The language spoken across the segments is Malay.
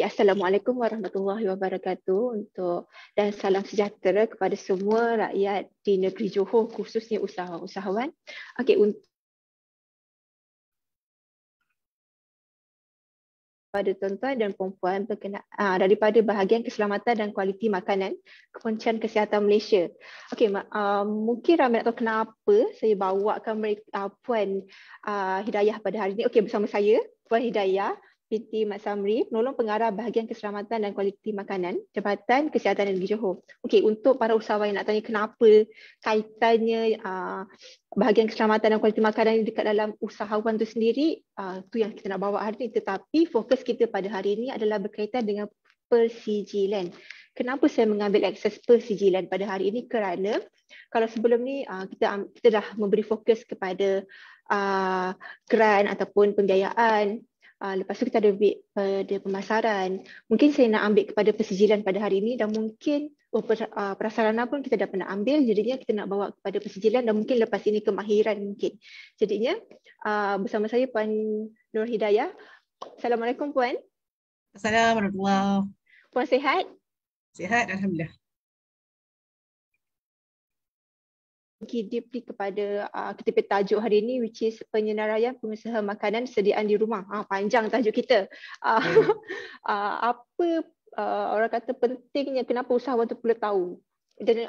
Ya, Assalamualaikum warahmatullahi wabarakatuh dan salam sejahtera kepada semua rakyat di negeri Johor, khususnya usahawan. Okey, untuk pada tuan-tuan dan puan-puan daripada bahagian keselamatan dan kualiti makanan Kementerian Kesihatan Malaysia. Okey, mungkin ramai nak tahu kenapa saya bawakan Puan Hidayah pada hari ini. Okey, bersama saya Puan Hidayah binti Mat Samri, penolong pengarah bahagian keselamatan dan kualiti makanan Jabatan Kesihatan Negeri Johor. Okey, untuk para usahawan yang nak tanya kenapa kaitannya bahagian keselamatan dan kualiti makanan ini dekat dalam usahawan itu sendiri, tu yang kita nak bawa hari ini. Tetapi fokus kita pada hari ini adalah berkaitan dengan persijilan. Kenapa saya mengambil akses persijilan pada hari ini? Kerana kalau sebelum ni kita dah memberi fokus kepada grant ataupun pembiayaan. Lepas tu kita ada pemasaran. Mungkin saya nak ambil kepada persijilan pada hari ini dan mungkin prasarana pun kita dah pernah ambil, jadinya kita nak bawa kepada persijilan dan mungkin lepas ini kemahiran mungkin. Jadinya bersama saya Puan Nur Hidayah. Assalamualaikum Puan. Assalamualaikum warahmatullahi. Puan sihat? Sihat, Alhamdulillah. Deeply kepada kita punya tajuk hari ini, which is penyenaraian pengusaha makanan sediaan di rumah. Panjang tajuk kita. Apa orang kata pentingnya, kenapa usahawan tu perlu tahu? Dan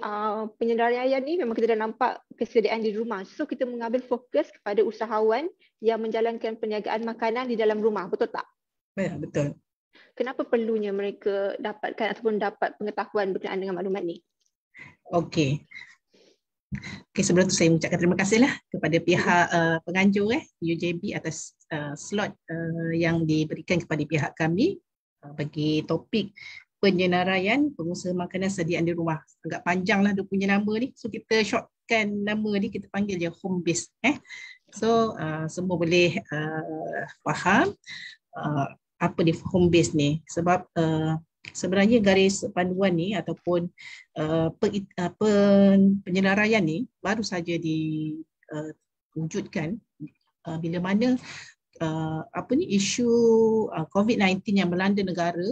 penyenaraian ni memang kita dah nampak kesediaan di rumah. So kita mengambil fokus kepada usahawan yang menjalankan perniagaan makanan di dalam rumah. Betul tak? Ya, betul. Kenapa perlunya mereka dapatkan ataupun dapat pengetahuan berkenaan dengan maklumat ni? Okey. Sebelum tu saya mengucapkan terima kasihlah kepada pihak penganjur UJB atas slot yang diberikan kepada pihak kami bagi topik penyenaraian pengusaha makanan sediaan di rumah. Agak panjanglah dia punya nama ni. So kita shortkan nama ni, kita panggil dia home base. So semua boleh faham apa dia home base ni, sebab sebenarnya garis panduan ni ataupun penyenaraian ni baru saja diwujudkan bila mana isu COVID-19 yang melanda negara,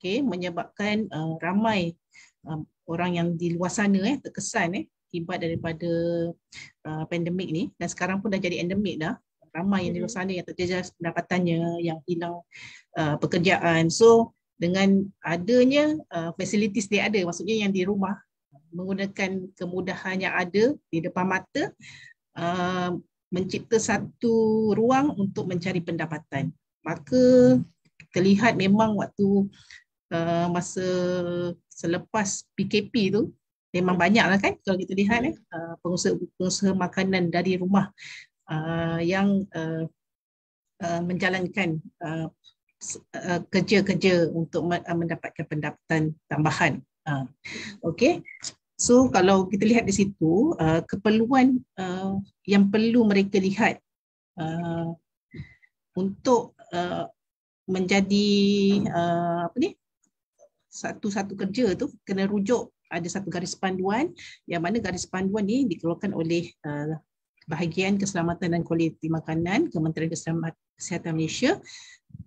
menyebabkan ramai orang yang di luar sana terkesan akibat daripada pandemik ni, dan sekarang pun dah jadi endemik dah. Ramai yang di luar sana yang terjejas pendapatannya, yang hilang pekerjaan. So dengan adanya facilities dia ada, maksudnya yang di rumah, menggunakan kemudahan yang ada di depan mata, mencipta satu ruang untuk mencari pendapatan. Maka kita lihat memang waktu masa selepas PKP tu memang banyaklah kan, kalau kita lihat pengusaha makanan dari rumah yang menjalankan kerja-kerja untuk mendapatkan pendapatan tambahan. Okey. So kalau kita lihat di situ, keperluan yang perlu mereka lihat untuk menjadi satu kerja tu kena rujuk ada satu garis panduan, yang mana garis panduan ni dikeluarkan oleh bahagian keselamatan dan kualiti makanan Kementerian Kesihatan Malaysia.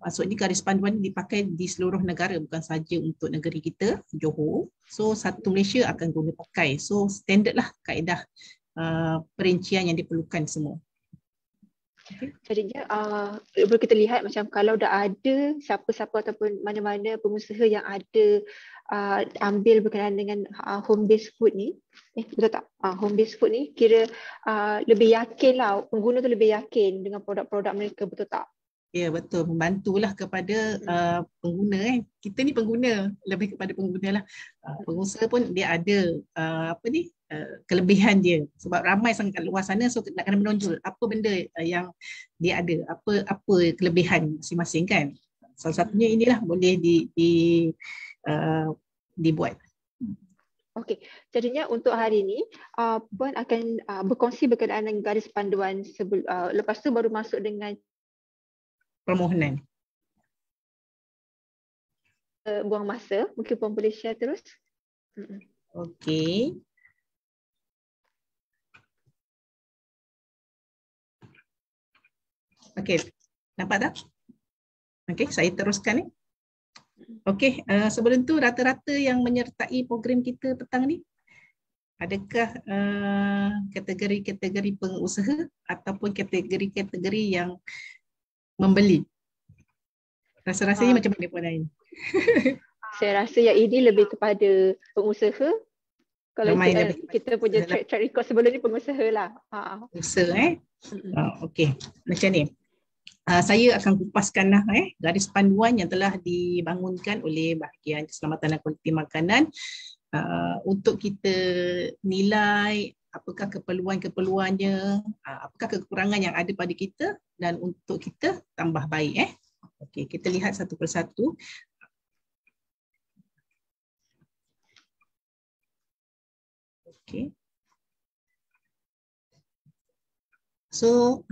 Maksudnya garis panduan dipakai di seluruh negara, bukan saja untuk negeri kita, Johor. So satu Malaysia akan guna pakai. So standard lah kaedah perincian yang diperlukan semua. Okay. Jadinya boleh kita lihat macam kalau dah ada siapa-siapa ataupun mana-mana pengusaha yang ada ambil berkenaan dengan home based food ni, betul tak? Home based food ni kira lebih yakin lah, pengguna tu lebih yakin dengan produk-produk mereka, betul tak? Ya, betul, membantulah kepada pengguna. Kita ni pengguna, lebih kepada pengguna lah. Pengusaha pun dia ada kelebihan dia, sebab ramai sangat kat luar sana, so nak kena menonjol apa benda yang dia ada, apa kelebihan masing-masing kan. Salah satunya inilah boleh dibuat. Okey, jadinya untuk hari ini Puan akan berkongsi berkenaan dengan garis panduan lepas tu baru masuk dengan permohonan. Buang masa, mungkin Puan boleh share terus. Okey. Okey, nampak tak? Okey, saya teruskan ni. Okey, sebelum tu rata-rata yang menyertai program kita petang ni, adakah kategori-kategori pengusaha ataupun kategori-kategori yang membeli? Rasa-rasanya macam mana Puan Ain? Saya rasa yang ini lebih kepada pengusaha. Kalau Ramai kita punya track record sebelum ni pengusaha lah. Pengusaha okey, macam ni. Saya akan kupaskan garis panduan yang telah dibangunkan oleh bahagian keselamatan dan kualiti makanan untuk kita nilai apakah keperluan-keperluannya, apakah kekurangan yang ada pada kita dan untuk kita tambah baik. Okey, kita lihat satu persatu. Okey. So,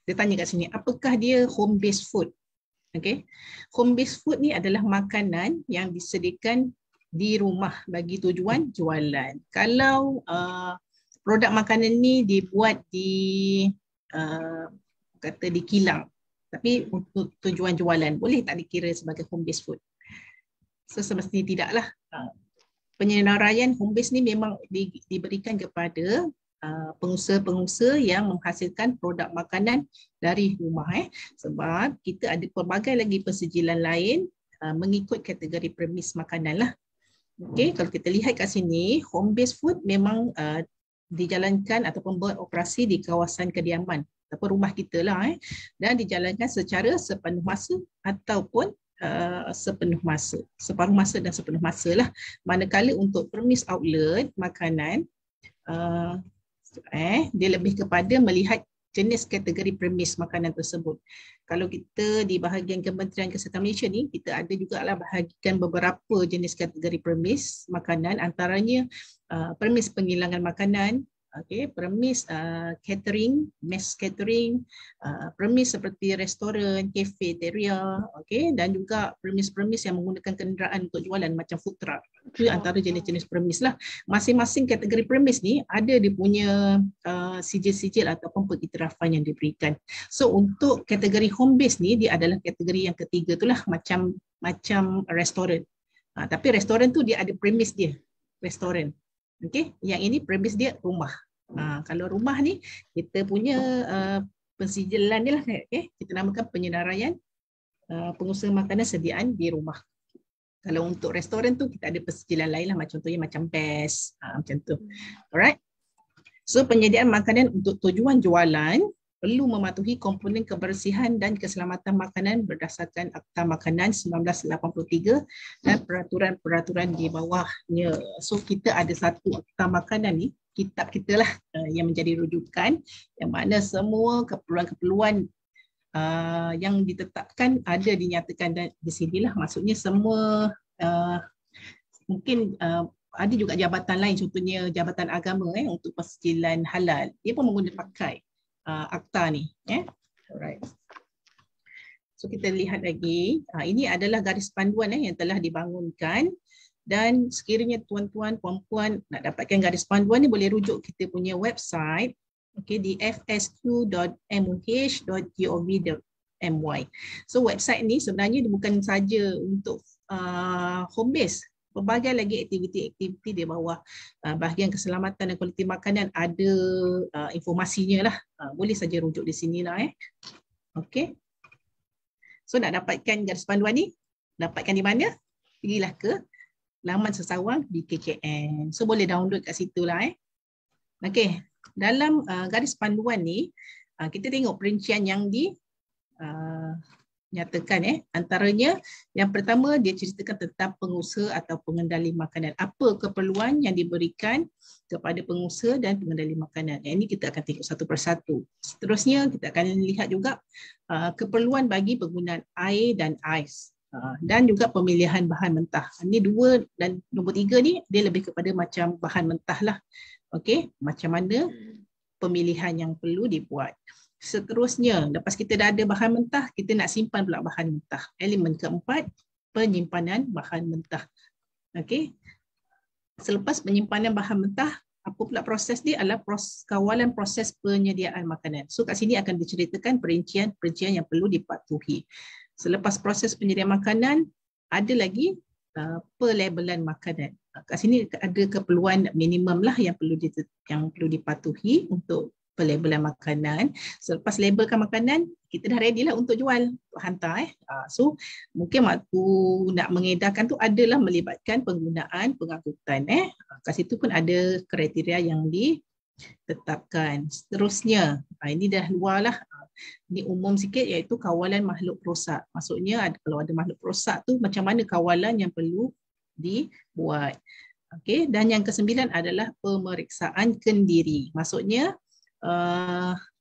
dia tanya kat sini, apakah dia home based food? Okay. Home based food ni adalah makanan yang disediakan di rumah bagi tujuan jualan. Kalau produk makanan ni dibuat di kata di kilang, tapi untuk tujuan jualan, boleh tak dikira sebagai home based food? So semestinya tidaklah. Penyelenggaraan home based ni memang diberikan kepada pengusaha-pengusaha yang menghasilkan produk makanan dari rumah. Sebab kita ada pelbagai lagi persijilan lain mengikut kategori premis makanan lah. Okay, kalau kita lihat kat sini, home based food memang dijalankan ataupun beroperasi di kawasan kediaman ataupun rumah kita lah, dan dijalankan secara sepenuh masa ataupun sepenuh masa, separuh masa dan sepenuh masa lah. Manakala untuk premis outlet makanan, dia lebih kepada melihat jenis kategori premis makanan tersebut. Kalau kita di bahagian Kementerian Kesihatan Malaysia ni, kita ada juga lah bahagikan beberapa jenis kategori premis makanan, antaranya premis penghilangan makanan, premis catering, mass catering, premis seperti restoran, cafeteria, dan juga premis-premis yang menggunakan kenderaan untuk jualan macam food truck. Itu antara jenis-jenis premis lah. Masing-masing kategori premis ni ada dia punya sijil-sijil ataupun pengiktirafan yang diberikan. So untuk kategori home base ni, dia adalah kategori yang ketiga tu lah, macam restoran. Tapi restoran tu dia ada premis dia, restoran. Okey, yang ini premis dia rumah. Kalau rumah ni kita punya pensijilan dia lah, kita namakan penyedaraian pengusaha makanan sediaan di rumah. Kalau untuk restoran tu kita ada pensijilan lain lah, contohnya macam PES, macam tu. Alright. So penyediaan makanan untuk tujuan jualan perlu mematuhi komponen kebersihan dan keselamatan makanan berdasarkan Akta Makanan 1983 dan peraturan-peraturan di bawahnya. So kita ada satu Akta Makanan ni, kitab kita lah yang menjadi rujukan, yang mana semua keperluan-keperluan yang ditetapkan ada dinyatakan di sini lah. Maksudnya semua mungkin ada juga jabatan lain, contohnya Jabatan Agama untuk persijilan halal, dia pun menggunakan pakai akta ni. Alright. So kita lihat lagi, ini adalah garis panduan yang telah dibangunkan, dan sekiranya tuan-tuan, puan-puan nak dapatkan garis panduan ni, boleh rujuk kita punya website di fsq.muh.gov.my. So website ni sebenarnya bukan saja untuk home base, pelbagai lagi aktiviti-aktiviti di bawah bahagian keselamatan dan kualiti makanan ada informasinya lah. Boleh saja rujuk di sini lah. Okey. So nak dapatkan garis panduan ni, dapatkan di mana? Pergilah ke laman Sesawang BKKN. So boleh download kat situ lah. Okey. Dalam garis panduan ni, kita tengok perincian yang nyatakan. Antaranya yang pertama, dia ceritakan tentang pengusaha atau pengendali makanan. Apa keperluan yang diberikan kepada pengusaha dan pengendali makanan. Yang ini kita akan tengok satu persatu. Seterusnya kita akan lihat juga keperluan bagi penggunaan air dan ais. Dan juga pemilihan bahan mentah. Ini 2 dan nombor 3 ni dia lebih kepada macam bahan mentah lah. Okey, macam mana pemilihan yang perlu dibuat. Seterusnya, lepas kita dah ada bahan mentah, kita nak simpan pula bahan mentah. Elemen keempat, penyimpanan bahan mentah. Okey. Selepas penyimpanan bahan mentah, apa pula proses dia adalah kawalan proses penyediaan makanan. So kat sini akan diceritakan perincian yang perlu dipatuhi. Selepas proses penyediaan makanan, ada lagi pelabelan makanan. Kat sini ada keperluan minimum lah yang perlu dipatuhi untuk pelabelan makanan. Selepas labelkan makanan, kita dah ready lah untuk jual, untuk hantar. So mungkin waktu nak mengedarkan tu adalah melibatkan penggunaan pengangkutan. Kat situ pun ada kriteria yang ditetapkan. Seterusnya, ini dah luar lah. Ini umum sikit, iaitu kawalan makhluk perosak. Maksudnya kalau ada makhluk perosak tu macam mana kawalan yang perlu dibuat. Okey, dan yang ke-9 adalah pemeriksaan kendiri. Maksudnya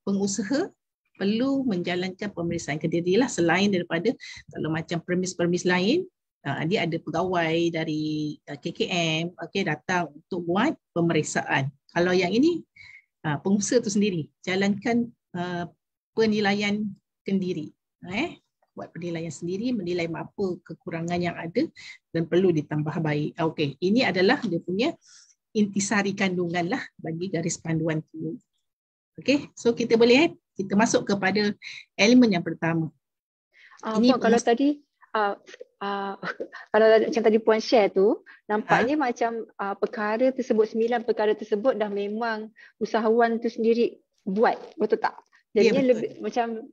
pengusaha perlu menjalankan pemeriksaan kendiri lah, selain daripada kalau macam permis-permis lain, dia ada pegawai dari KKM datang untuk buat pemeriksaan. Kalau yang ini pengusaha tu sendiri jalankan penilaian kendiri. Buat penilaian sendiri, menilai apa kekurangan yang ada dan perlu ditambah baik. Okey, ini adalah dia punya intisari kandungan lah bagi garis panduan tu. Okey, so kita boleh kita masuk kepada elemen yang pertama. Ini kalau tadi kalau macam tadi Puan share tu, nampaknya macam perkara tersebut, 9 perkara tersebut dah memang usahawan tu sendiri buat, betul tak? Jadinya lebih macam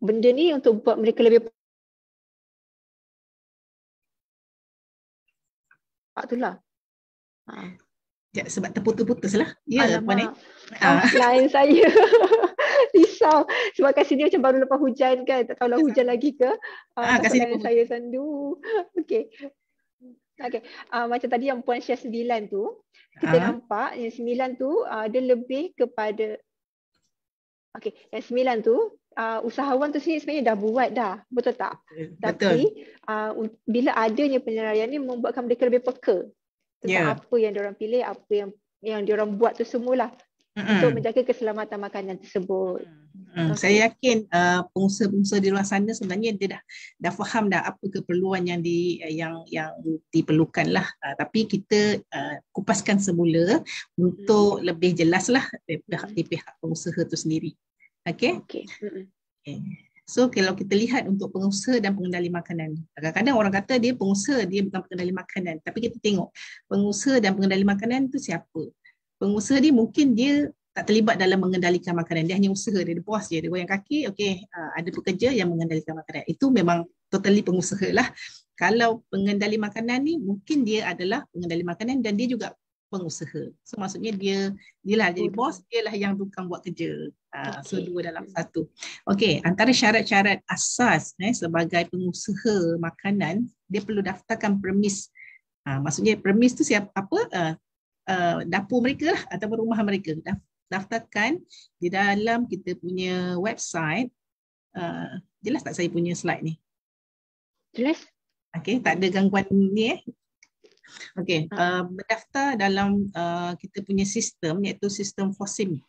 benda ni untuk buat mereka lebih itulah. Sebab terputus-putus lah. Ya, Puan. Lain saya. Risau. Sebab kat sini macam baru lepas hujan kan. Tak tahulah hujan lagi ke. Kat sini lain saya sandu. Okey. Okay. Macam tadi yang Puan share 9 tu, kita nampak yang 9 tu dia lebih kepada yang 9 tu usahawan tu sendiri sebenarnya dah buat dah, betul tak? Betul. Tapi bila adanya penilaian ni membuatkan mereka lebih peka tentang apa yang diorang pilih, apa yang diorang buat tu semualah untuk menjaga keselamatan makanan tersebut. Saya yakin pengusaha-pengusaha di luar sana sebenarnya dia dah faham dah apa keperluan yang diperlukan lah. Tapi kita kupaskan semula untuk lebih jelas lah di pihak pengusaha tu sendiri. Okay? So kalau kita lihat untuk pengusaha dan pengendali makanan, kadang-kadang orang kata dia pengusaha, dia bukan pengendali makanan. Tapi kita tengok pengusaha dan pengendali makanan tu siapa? Pengusaha ni mungkin dia tak terlibat dalam mengendalikan makanan. Dia hanya usaha, dia ada bos dia goyang kaki, ada pekerja yang mengendalikan makanan. Itu memang totally pengusaha lah. Kalau pengendali makanan ni mungkin dia adalah pengendali makanan dan dia juga pengusaha. So maksudnya dia lah jadi bos, dia lah yang tukang buat kerja. So dua dalam satu. Antara syarat-syarat asas sebagai pengusaha makanan, dia perlu daftarkan permis. Maksudnya permis tu dapur mereka lah ataupun rumah mereka. Daftarkan di dalam kita punya website. Jelas tak saya punya slide ni? Jelas. Tak ada gangguan ni berdaftar dalam kita punya sistem, iaitu sistem FOSIM.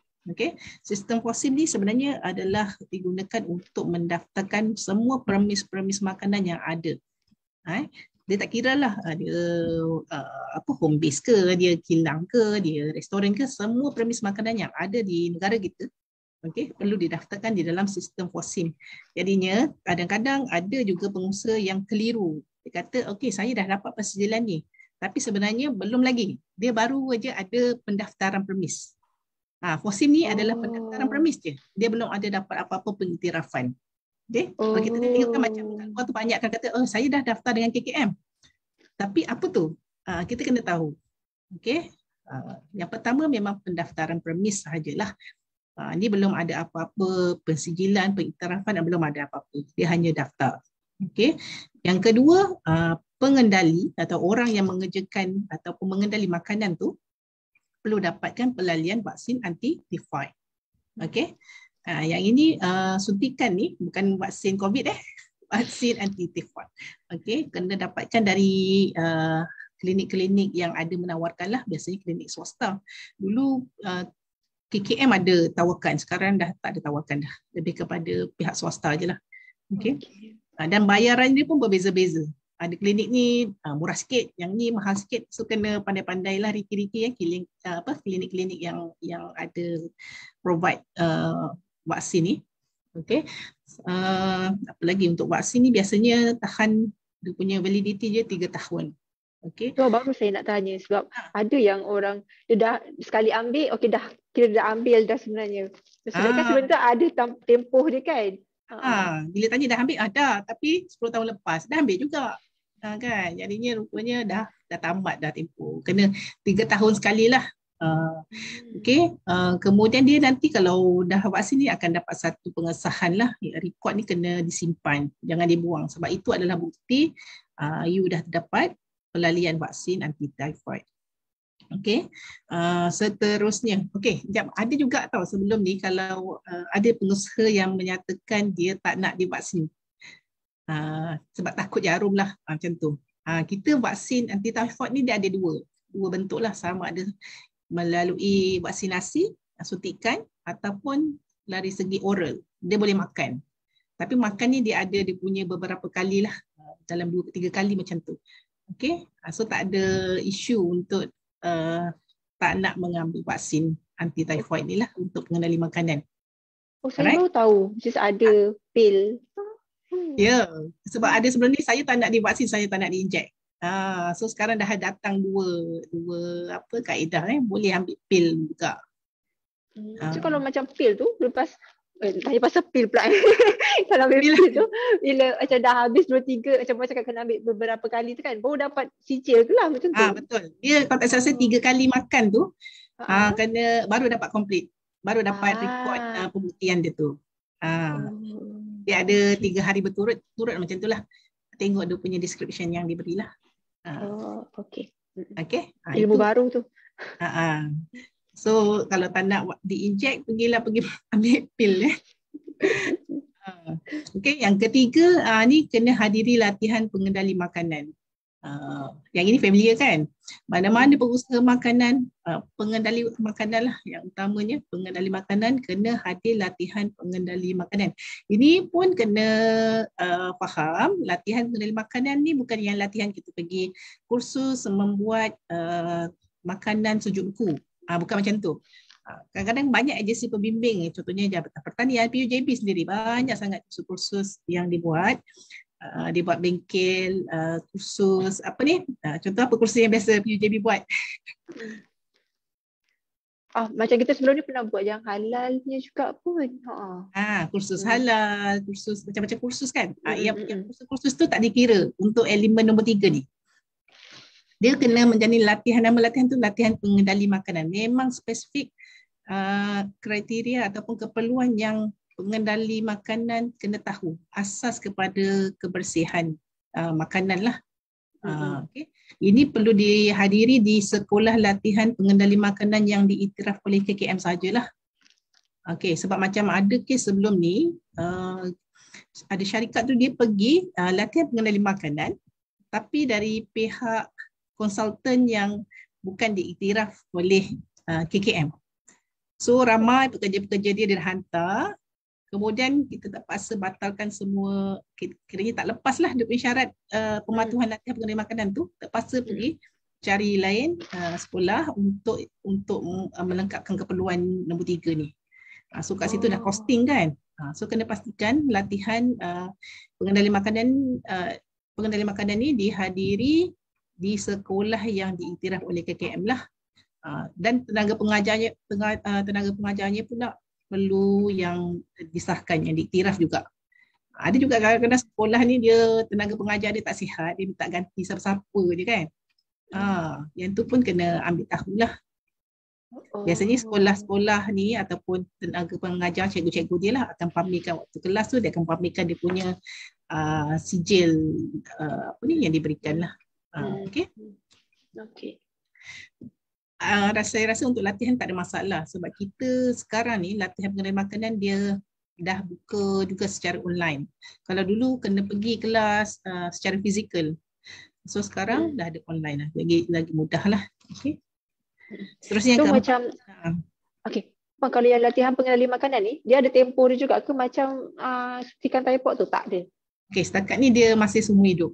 Sistem FOSIM ni sebenarnya adalah digunakan untuk mendaftarkan semua permis-permis makanan yang ada. Dia tak kira lah dia home base ke, dia kilang ke, dia restoran ke, semua permis makanan yang ada di negara kita perlu didaftarkan di dalam sistem FOSIM. Jadinya kadang-kadang ada juga pengusaha yang keliru. Dia kata saya dah dapat persetujuan ni, tapi sebenarnya belum lagi. Dia baru aja ada pendaftaran permis. FOSIM ni adalah pendaftaran permis je. Dia belum ada dapat apa-apa pengiktirafan. Kalau kita tengok kan macam luar tu banyak kan kata saya dah daftar dengan KKM. Tapi apa tu? Kita kena tahu. Yang pertama memang pendaftaran permis sahajalah. Ni belum ada apa-apa pensijilan, pengiktirafan, belum ada apa-apa. Dia hanya daftar. Yang kedua, pengendali atau orang yang mengerjakan ataupun mengendali makanan tu perlu dapatkan pelalian vaksin anti-typhoid. Yang ini suntikan ni bukan vaksin COVID vaksin anti-typhoid. Kena dapatkan dari klinik-klinik yang ada menawarkan lah, biasanya klinik swasta. Dulu KKM ada tawarkan, sekarang dah tak ada tawarkan dah. Lebih kepada pihak swasta je lah. Dan bayaran dia pun berbeza-beza. Ada klinik ni murah sikit, yang ni mahal sikit. So kena pandai-pandai lah riki-riki klinik-klinik yang ada provide vaksin ni. Apa lagi untuk vaksin ni biasanya tahan Dia punya validity dia 3 tahun. Okey. So, baru saya nak tanya sebab ada yang orang dia dah sekali ambil, okey dah kira dah ambil dah sebenarnya. Sedangkan sebelum tu ada tempoh dia kan. Bila tanya dah ambil, dah. Tapi 10 tahun lepas, dah ambil juga. Kan? Jadinya rupanya dah tamat dah tempoh. Kena 3 tahun sekali lah. Okey. Kemudian dia nanti kalau dah vaksin ni akan dapat satu pengesahan lah. Rekod ni kena disimpan. Jangan dibuang. Sebab itu adalah bukti you dah dapat pelalian vaksin anti-typhoid. Okey, seterusnya. Okey, ada juga tahu sebelum ni kalau ada pengusaha yang menyatakan dia tak nak divaksin. Sebab takut jarum lah, macam tu. Kita vaksin anti-typhoid ni dia ada dua bentuk lah, sama ada melalui vaksinasi, suntikan ataupun dari segi oral. Dia boleh makan. Tapi makan ni dia punya beberapa kali lah, dalam 2-3 kali macam tu. Okay, so tak ada isu untuk tak nak mengambil vaksin anti-typhoid ni lah untuk pengendali makanan. Saya baru tahu just ada pil. Ya, sebab ada sebelum ni saya tak nak divaksin, saya tak nak diinjek. So sekarang dah datang dua kaedah, boleh ambil pil juga. So kalau macam pil tu lepas tanya pasal pil pula. Kalau ambil pil tu, bila macam dah habis 2-3, macam cakap kena ambil beberapa kali tu kan, baru dapat cicil ke lah macam tu. Betul. Dia kalau tak salah 3 kali makan tu, kena baru dapat complete. Baru dapat rekod pembuktian dia tu. Dia ada 3 hari berturut macam tu lah. Tengok dia punya description yang diberilah. Okey. itu Ilmu baru tu. So kalau tak nak diinjek, pergi ambil pil. Okey, yang ketiga ni kena hadiri latihan pengendali makanan. Yang ini familiar kan? Mana-mana pengusaha makanan, pengendali makanan lah yang utamanya, pengendali makanan kena hadir latihan pengendali makanan. Ini pun kena faham, latihan pengendali makanan ni bukan yang latihan kita pergi kursus membuat makanan sejuk beku. Bukan macam tu. Kadang-kadang banyak agensi pembimbing, contohnya Jabatan Pertanian, PUJB sendiri, banyak sangat kursus yang dibuat. Dia buat bengkel, kursus apa ni? Contoh apa kursus yang biasa PUJB buat? Macam kita sebelum ni pernah buat yang halalnya juga pun. Kursus halal, kursus macam-macam kursus kan. Yang kursus tu tak dikira untuk elemen nombor 3 ni. Dia kena menjadi latihan, nama latihan tu latihan pengendali makanan. Memang spesifik kriteria ataupun keperluan yang pengendali makanan kena tahu. Asas kepada kebersihan makanan lah. Okay. Ini perlu dihadiri di sekolah latihan pengendali makanan yang diiktiraf oleh KKM sajalah. Okay, sebab macam ada kes sebelum ni, ada syarikat tu dia pergi latihan pengendali makanan, tapi dari pihak konsultan yang bukan diiktiraf oleh KKM. So ramai pekerja-pekerja dia hantar, kemudian kita terpaksa batalkan semua, kiranya tak lepas lah dia punya syarat pematuhan latihan pengendali makanan tu, terpaksa pergi cari lain sekolah untuk melengkapkan keperluan nombor 3 ni. So kat situ dah costing kan. So kena pastikan latihan pengendali makanan ni dihadiri di sekolah yang diiktiraf oleh KKM lah. Dan tenaga pengajarnya pula perlu yang disahkan, yang diiktiraf juga. Ada juga kadang-kadang sekolah ni dia tenaga pengajar dia tak sihat, dia minta ganti siapa-siapa je kan. Yang tu pun kena ambil tahulah. Biasanya sekolah-sekolah ni ataupun tenaga pengajar, cikgu-cikgu dia lah akan pamerkan waktu kelas tu, dia akan pamerkan dia punya sijil yang diberikan lah. Okey. Saya rasa untuk latihan tak ada masalah sebab kita sekarang ni latihan pengendali makanan dia dah buka juga secara online. Kalau dulu kena pergi kelas secara fizikal. So sekarang dah ada online lah. Lagi mudah lah. Okey. Seterusnya so macam okey. Kalau yang latihan pengendali makanan ni dia ada tempoh dia juga ke macam suntikan typhoid tu? Tak ada. Okey, setakat ni dia masih seumur hidup.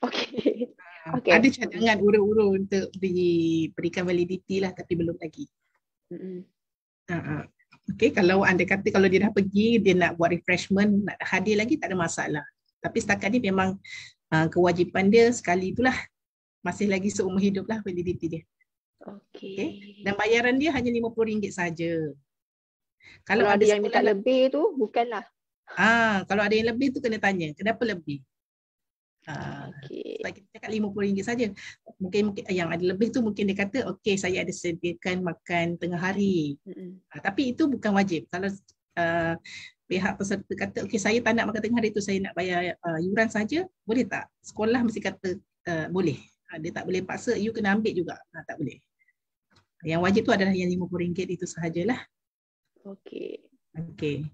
Okey. Ada cadangan urut-urut untuk diberikan validity lah tapi belum lagi. Okey, kalau anda kata kalau dia dah pergi, dia nak buat refreshment, nak hadir lagi tak ada masalah. Tapi setakat ni memang kewajipan dia sekali itulah, masih lagi seumur hidup lah validity dia. Okey. Dan bayaran dia hanya RM50 saja. Kalau ada yang minta lebih tu bukanlah. Kalau ada yang lebih tu kena tanya, kenapa lebih? Okey. Sebab kita cakap RM50 saja. Mungkin yang ada lebih tu mungkin dia kata okey saya ada sediakan makan tengah hari. Tapi itu bukan wajib. Kalau pihak peserta kata okey saya tak nak makan tengah hari tu, saya nak bayar yuran saja, boleh tak? Sekolah mesti kata boleh. Dia tak boleh paksa you kena ambil juga. Tak boleh. Yang wajib tu adalah yang RM50 itu sahajalah. Okey. Okey.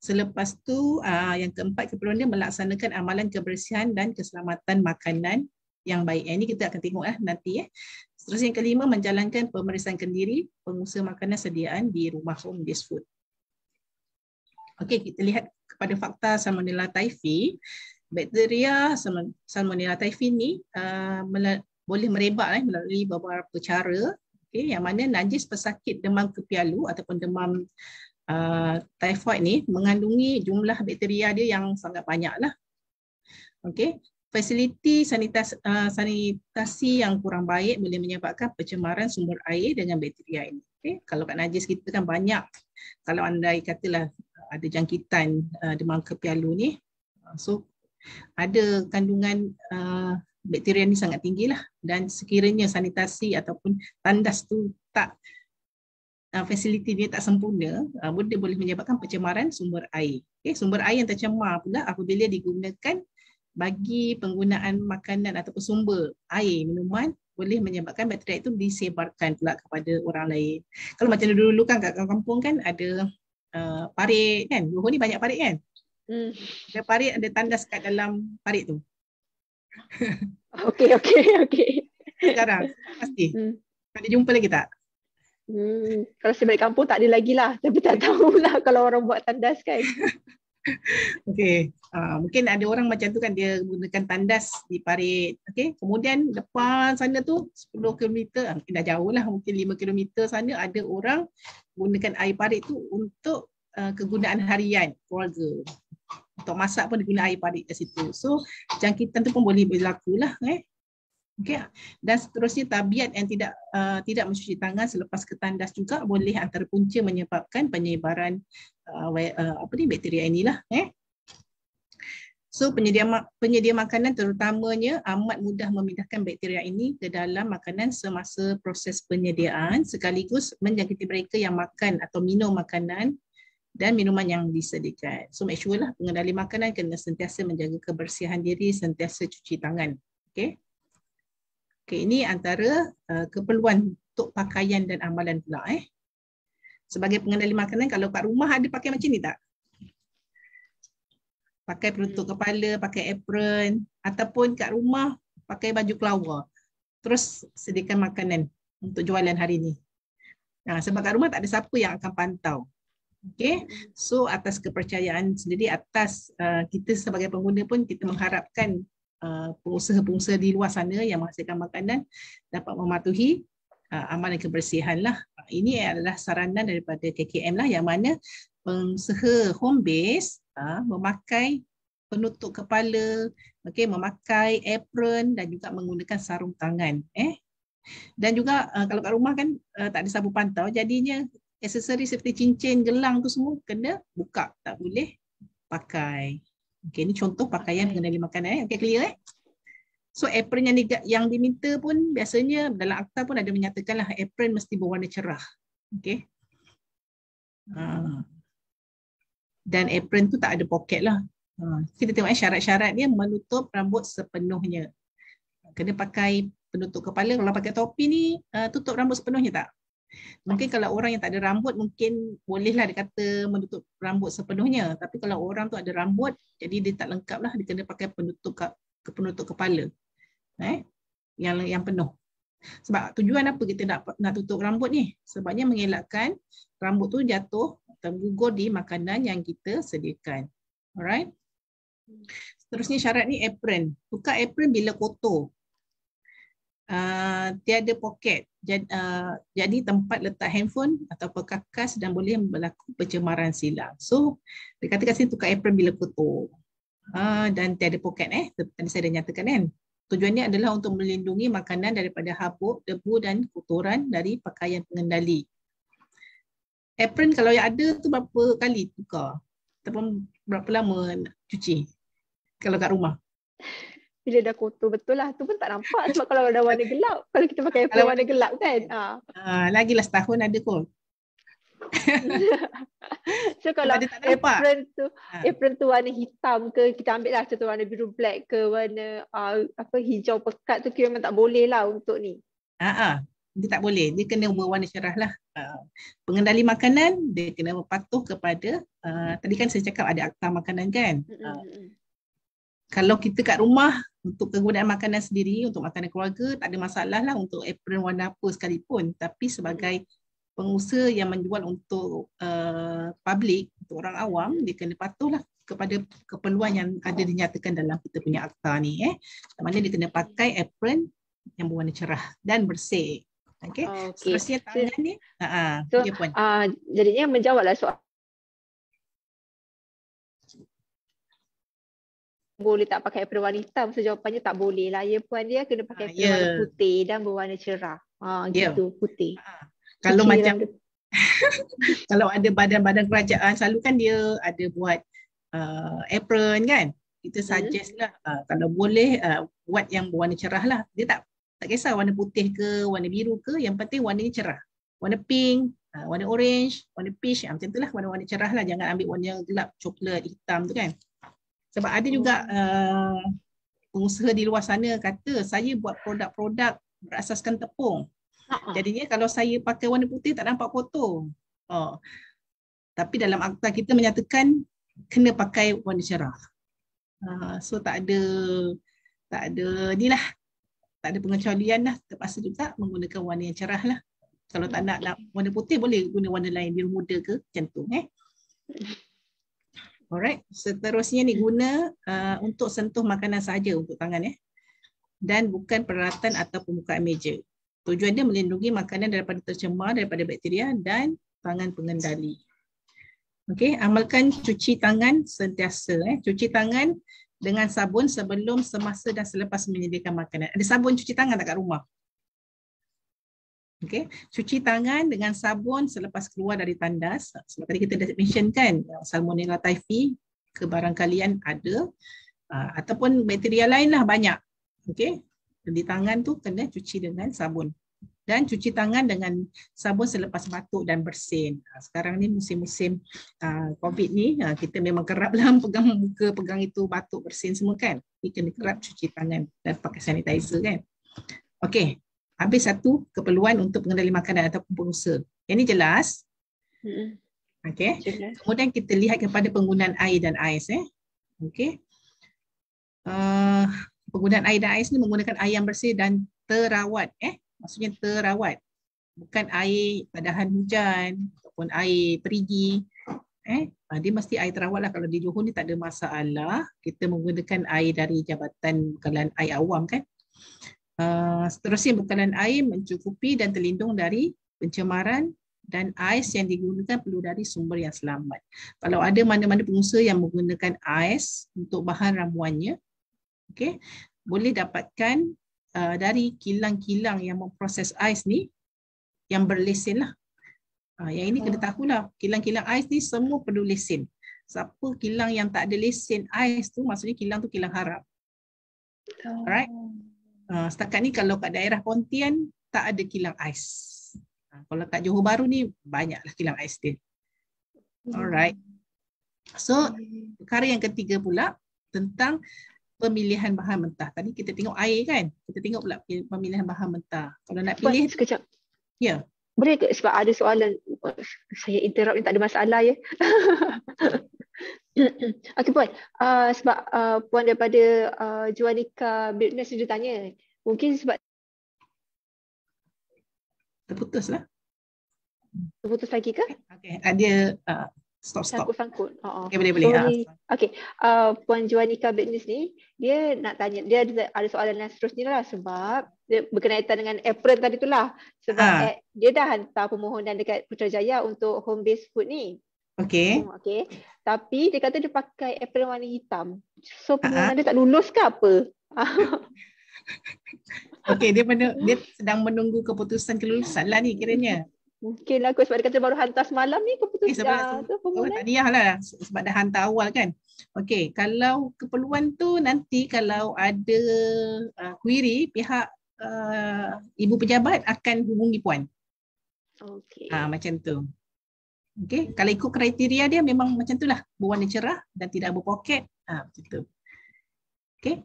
Selepas tu yang keempat, keperluan dia melaksanakan amalan kebersihan dan keselamatan makanan yang baik. Ini kita akan tengok nanti. Seterusnya yang kelima, menjalankan pemeriksaan kendiri pengusaha makanan sediaan di rumah home based food. Okey, kita lihat kepada fakta Salmonella typhi. Bakteria Salmonella typhi ni boleh merebak melalui beberapa cara. Okey, yang mana najis pesakit demam kepialu ataupun demam typhoid ni mengandungi jumlah bakteria dia yang sangat banyak lah. Okey, fasiliti sanitasi yang kurang baik boleh menyebabkan pencemaran sumber air dengan bakteria ini. Okey, kalau kat najis kita kan banyak. Kalau andai katalah ada jangkitan demam kepialu ni, so ada kandungan bakteria ni sangat tinggi lah, dan sekiranya sanitasi ataupun tandas tu tak fasiliti dia tak sempurna, boleh menyebabkan pencemaran sumber air. Okay, sumber air yang tercemar pula apabila digunakan bagi penggunaan makanan ataupun sumber air minuman, boleh menyebabkan bakteria itu disebarkan pula kepada orang lain. Kalau macam dulu kan kat kampung kan ada parit kan, Johor ni banyak parit kan. Ada parit, ada tandas kat dalam parit tu. Okey. Sekarang pasti. Ada jumpa lagi tak? Kalau saya balik kampung tak ada lagi lah. Tapi tak tahulah kalau orang buat tandas kan. Okey, mungkin ada orang macam tu kan, dia gunakan tandas di parit. Okey, kemudian depan sana tu 10 km, mungkin dah jauh lah, mungkin 5 km sana ada orang gunakan air parit tu untuk kegunaan harian keluarga. Untuk masak pun dia guna air parit kat situ. So jangkitan tu pun boleh berlaku lah. Okay. Dan seterusnya, tabiat yang tidak mencuci tangan selepas ke tandas juga boleh antara punca menyebabkan penyebaran bakteria inilah. So penyedia makanan terutamanya amat mudah memindahkan bakteria ini ke dalam makanan semasa proses penyediaan, sekaligus menjangkiti mereka yang makan atau minum makanan dan minuman yang disediakan. So make sure lah pengendali makanan kena sentiasa menjaga kebersihan diri, sentiasa cuci tangan. Okay. Okay, ini antara keperluan untuk pakaian dan amalan pula. Sebagai pengendali makanan, kalau kat rumah ada pakai macam ni tak? Pakai penutup kepala, pakai apron, ataupun kat rumah pakai baju kelawar. Terus sediakan makanan untuk jualan hari ni. Sebab kat rumah tak ada siapa yang akan pantau. Okay, so atas kepercayaan sendiri, atas kita sebagai pengguna pun kita mengharapkan pengusaha-pengusaha di luar sana yang menghasilkan makanan dapat mematuhi amalan kebersihan lah. Ini adalah saranan daripada KKM lah, yang mana pengusaha home base memakai penutup kepala, memakai apron dan juga menggunakan sarung tangan. Dan juga kalau kat rumah kan tak ada siapa pantau, jadinya aksesori seperti cincin, gelang tu semua kena buka, tak boleh pakai. Okey, ini contoh pakaian pengendali makanan. Okey, clear So apron yang diminta pun biasanya dalam akta pun ada menyatakanlah apron mesti berwarna cerah. Okey. Dan apron tu tak ada poket lah. Kita tengok syarat-syarat dia menutup rambut sepenuhnya. Kena pakai penutup kepala. Kalau pakai topi ni tutup rambut sepenuhnya tak? Mungkin kalau orang yang tak ada rambut mungkin bolehlah dia kata menutup rambut sepenuhnya. Tapi kalau orang tu ada rambut, jadi dia tak lengkap lah. Dia kena pakai penutup kepala. Yang penuh. Sebab tujuan apa kita nak tutup rambut ni? Sebabnya mengelakkan rambut tu jatuh atau gugur di makanan yang kita sediakan. Alright. Seterusnya syarat ni apron. Tukar apron bila kotor. Tiada poket, jadi tempat letak handphone atau perkakas dan boleh berlaku pencemaran silang. So dia kata kat sini tukar apron bila kotor. dan tiada poket tadi saya dah nyatakan kan. Tujuannya adalah untuk melindungi makanan daripada habuk, debu dan kotoran dari pakaian pengendali. Apron kalau yang ada tu berapa kali tukar? Ataupun berapa lama nak cuci kalau kat rumah? Bila dah kotor betul lah, tu pun tak nampak sebab kalau dah warna gelap, kalau kita pakai apron warna gelap kan. Lagilah setahun ada kot. So kalau Ha. apron tu warna hitam ke, kita ambil lah contoh warna biru black ke, warna hijau pekat tu, memang tak boleh lah untuk ni. Dia tak boleh, dia kena berwarna cerah lah. Pengendali makanan dia kena patuh kepada tadi kan saya cakap ada akta makanan kan. Kalau kita kat rumah untuk kegunaan makanan sendiri, untuk makanan keluarga, tak ada masalah lah untuk apron warna apa sekalipun. Tapi sebagai pengusaha yang menjual untuk public, untuk orang awam, dia kena patuh lah kepada keperluan yang ada dinyatakan dalam kita punya akta ni. Mana dia kena pakai apron yang berwarna cerah dan bersih. Okay. Seterusnya tangan ni. Jadinya menjawablah soal boleh tak pakai apron warna hitam? So jawapannya tak boleh lah. Ya puan, dia kena pakai apron warna putih dan berwarna cerah. Gitu, putih. Kalau macam kalau ada badan-badan kerajaan selalu kan dia ada buat apron kan. Kita suggest lah kalau boleh buat yang berwarna cerah lah. Dia tak kisah warna putih ke, warna biru ke, yang penting warnanya cerah. Warna pink, warna orange, warna peach, macam tu lah, warna-warna cerah lah. Jangan ambil warna gelap, coklat, hitam tu kan. Sebab ada juga pengusaha di luar sana kata saya buat produk-produk berasaskan tepung. Jadinya kalau saya pakai warna putih tak nampak kotor. Tapi dalam akta kita menyatakan kena pakai warna cerah. So tak ada ni lah. Tak ada pengecualian lah. Terpaksa juga menggunakan warna yang cerah lah. Kalau tak nak warna putih boleh guna warna lain, biru muda ke macam tu. Alright, seterusnya ni guna untuk sentuh makanan sahaja untuk tangan dan bukan peralatan atau pembukaan meja. Tujuan dia melindungi makanan daripada tercemar daripada bakteria dan tangan pengendali. Okey, amalkan cuci tangan sentiasa. Cuci tangan dengan sabun sebelum, semasa dan selepas menyediakan makanan. Ada sabun cuci tangan tak kat rumah? Okay. Cuci tangan dengan sabun selepas keluar dari tandas. Sebab tadi kita dah mention kan, Salmonella typhi ke barangkalian ada, ataupun bakteria lain lah banyak. Okay. Di tangan tu kena cuci dengan sabun. Dan cuci tangan dengan sabun selepas batuk dan bersin. Sekarang ni musim-musim COVID ni, kita memang kerap lah pegang muka, pegang itu, batuk, bersin semua kan. Kita kena kerap cuci tangan dan pakai sanitizer kan. Okay. Habis satu keperluan untuk pengendali makanan ataupun pengusaha. Yang ini jelas. Okay. Kemudian kita lihat kepada penggunaan air dan ais. Okay. Penggunaan air dan ais ni menggunakan air yang bersih dan terawat. Maksudnya terawat. Bukan air padahan hujan ataupun air perigi. Dia mesti air terawat lah. Kalau di Johor ni tak ada masalah. Kita menggunakan air dari Jabatan Bekalan Air Awam kan. Seterusnya bekalan air mencukupi dan terlindung dari pencemaran dan ais yang digunakan perlu dari sumber yang selamat. Kalau ada mana-mana pengusaha yang menggunakan ais untuk bahan ramuannya, okay, boleh dapatkan dari kilang-kilang yang memproses ais ni yang berlesen lah. Yang ini kena tahulah, kilang-kilang ais ni semua perlu lesen. Siapa kilang yang tak ada lesen ais tu, maksudnya kilang tu kilang haram. Alright. Setakat ni kalau kat daerah Pontian tak ada kilang ais. Kalau kat Johor Bahru ni banyaklah kilang ais dia. Alright. So perkara yang ketiga pula tentang pemilihan bahan mentah. Tadi kita tengok air kan. Kita tengok pula pemilihan bahan mentah. Kalau nak pilih sekejap. Ya. Boleh ke sebab ada soalan, saya interrupt ni tak ada masalah ya. Okey puan, sebab puan daripada Juanika Business dia tanya, mungkin sebab terputus lah. Terputus lagi ke? Okey, dia stop. Sangkut. Okey, boleh. Okey, puan Juanika Business ni dia nak tanya, dia ada soalan yang seterusnya lah sebab dia berkenaan dengan apron tadi tu lah. Sebab dia dah hantar permohonan dekat Putrajaya untuk home based food ni. Okey. Okey. Tapi dia kata dia pakai apron warna hitam. So Ha. permohonan dia tak lulus ke apa? Okey, dia sedang menunggu keputusan kelulusan lah ni kiranya. Mungkin lah kot sebab dia kata baru hantar semalam ni keputusan permohonan. Tahniah lah sebab dah hantar awal kan. Okey, kalau keperluan tu nanti kalau ada query, pihak ibu pejabat akan hubungi puan. Okey. Macam tu. Okey, kalau ikut kriteria dia memang macam itulah, berwarna cerah dan tidak berpoket. Macam tu. Okey.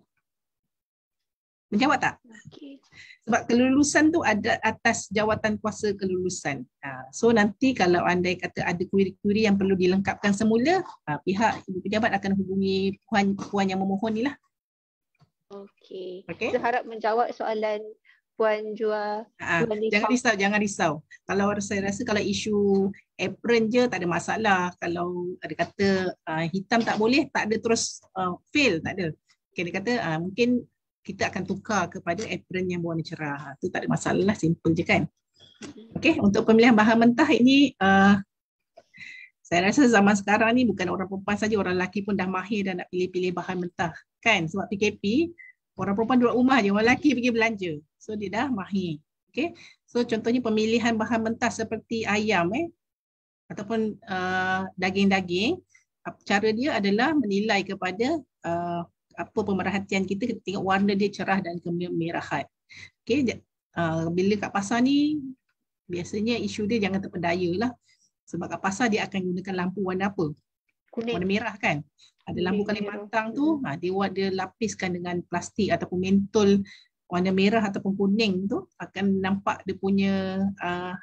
Menjawab tak? Okey. Sebab kelulusan tu ada atas jawatan kuasa kelulusan. So nanti kalau andai kata ada query-query yang perlu dilengkapkan semula, pihak ibu pejabat akan hubungi puan yang memohon ni lah. Okey. Okey. Saya harap menjawab soalan Puan Jua. Jangan risau. Kalau saya rasa kalau isu apron je tak ada masalah. Kalau ada kata hitam tak boleh, tak ada terus fail, tak ada. Okay, dia kata mungkin kita akan tukar kepada apron yang berwarna cerah. Itu tak ada masalah lah, simple je kan. Okey, untuk pemilihan bahan mentah ini saya rasa zaman sekarang ni bukan orang perempuan saja, orang lelaki pun dah mahir dan nak pilih-pilih bahan mentah kan. Sebab PKP, orang perempuan duduk rumah je, orang lelaki pergi belanja. So dia dah mahir. Okay. So contohnya pemilihan bahan mentah seperti ayam ataupun daging-daging, cara dia adalah menilai kepada apa pemerhatian kita tengok warna dia cerah dan kemerahan. Okay. Bila kat pasar ni biasanya isu dia jangan terpedaya lah. Sebab kat pasar dia akan gunakan lampu warna apa? Kuning. Warna merah kan? Ada lampu Kalimantan tu, dia lapiskan dengan plastik ataupun mentol warna merah ataupun kuning tu, akan nampak dia punya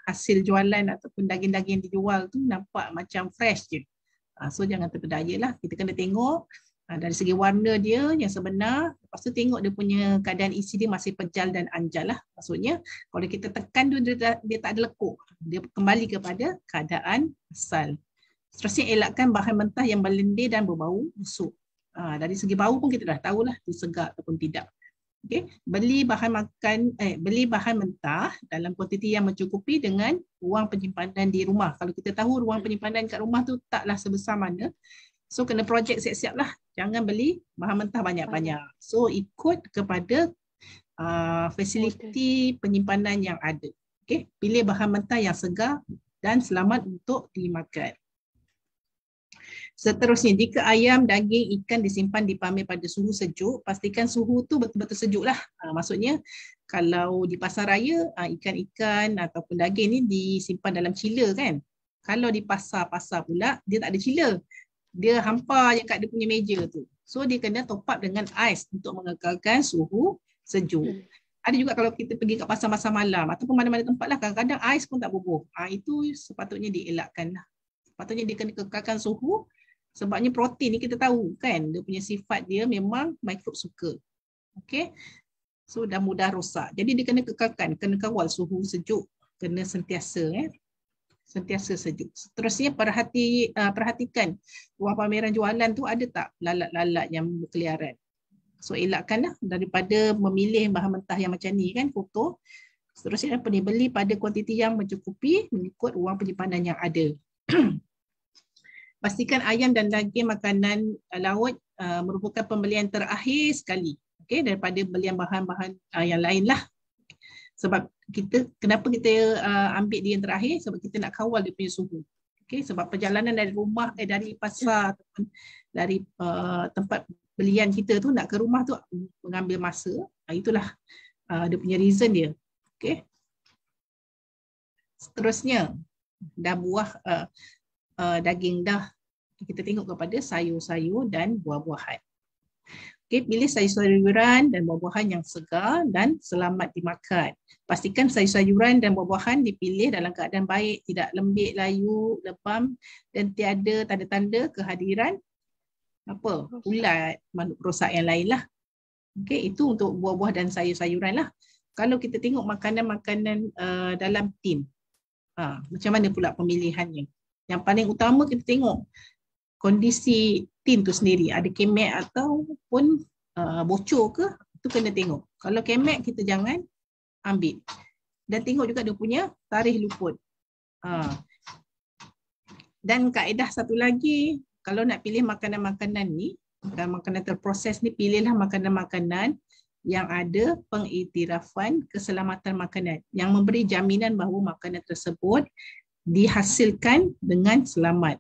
hasil jualan ataupun daging-daging yang dijual tu nampak macam fresh je. So jangan terpedaya lah. Kita kena tengok dari segi warna dia yang sebenar, lepas tu tengok dia punya keadaan isi dia masih pejal dan anjal lah. Maksudnya kalau kita tekan tu dia tak ada lekuk, dia kembali kepada keadaan asal. Seterusnya elakkan bahan mentah yang berlendir dan berbau busuk. Dari segi bau pun kita dah tahulah dia segar ataupun tidak. Okay. Beli bahan mentah dalam kuantiti yang mencukupi dengan ruang penyimpanan di rumah. Kalau kita tahu ruang penyimpanan kat rumah tu taklah sebesar mana, so kena projek siap-siap lah. Jangan beli bahan mentah banyak-banyak. So ikut kepada fasiliti penyimpanan yang ada. Okay. Pilih bahan mentah yang segar dan selamat untuk dimakan. Seterusnya, jika ayam, daging, ikan disimpan dipamer pada suhu sejuk, pastikan suhu tu betul-betul sejuk lah. Maksudnya, kalau di pasar raya, ikan-ikan ataupun daging ni disimpan dalam chiller kan. Kalau di pasar-pasar pula, dia tak ada chiller. Dia hampar je kat dia punya meja tu. So, dia kena top up dengan ais untuk mengekalkan suhu sejuk. Ada juga kalau kita pergi kat pasar-pasar malam ataupun mana-mana tempat lah, kadang-kadang ais pun tak bubuh. Itu sepatutnya dielakkan lah. Sepatutnya dia kena kekalkan suhu. Sebabnya protein ni kita tahu kan, dia punya sifat dia memang mikrob suka. Okey. So dah mudah rosak. Jadi dia kena kekalkan, kena kawal suhu sejuk, kena sentiasa sentiasa sejuk. Seterusnya perhatikan ruang pameran jualan tu ada tak lalat-lalat yang berkeliaran. So elakkanlah daripada memilih bahan mentah yang macam ni kan, foto. Seterusnya beli pada kuantiti yang mencukupi mengikut ruang penyimpanan yang ada. Pastikan ayam dan daging makanan laut merupakan pembelian terakhir sekali, okay, daripada belian bahan-bahan yang lain lah. Sebab kenapa kita ambil dia yang terakhir? Sebab kita nak kawal dia punya suhu. Okay, sebab perjalanan dari rumah, dari pasar ataupun dari tempat belian kita tu nak ke rumah tu mengambil masa. Itulah dia punya reason dia. Okay. Seterusnya, dah buah daging dah, kita tengok kepada sayur-sayur dan buah-buahan. Okay, pilih sayur-sayuran dan buah-buahan yang segar dan selamat dimakan. Pastikan sayur-sayuran dan buah-buahan dipilih dalam keadaan baik, tidak lembik, layu, lebam dan tiada tanda-tanda kehadiran ulat, makhluk rosak yang lain lah. Okay, itu untuk buah-buah dan sayur-sayuran lah. Kalau kita tengok makanan-makanan dalam tin, macam mana pula pemilihannya? Yang paling utama kita tengok kondisi tin tu sendiri, ada kemek ataupun bocor ke, itu kena tengok. Kalau kemek kita jangan ambil. Dan tengok juga dia punya tarikh luput. Dan kaedah satu lagi, kalau nak pilih makanan-makanan ni, makanan terproses ni, pilihlah makanan-makanan yang ada pengiktirafan keselamatan makanan, yang memberi jaminan bahawa makanan tersebut dihasilkan dengan selamat.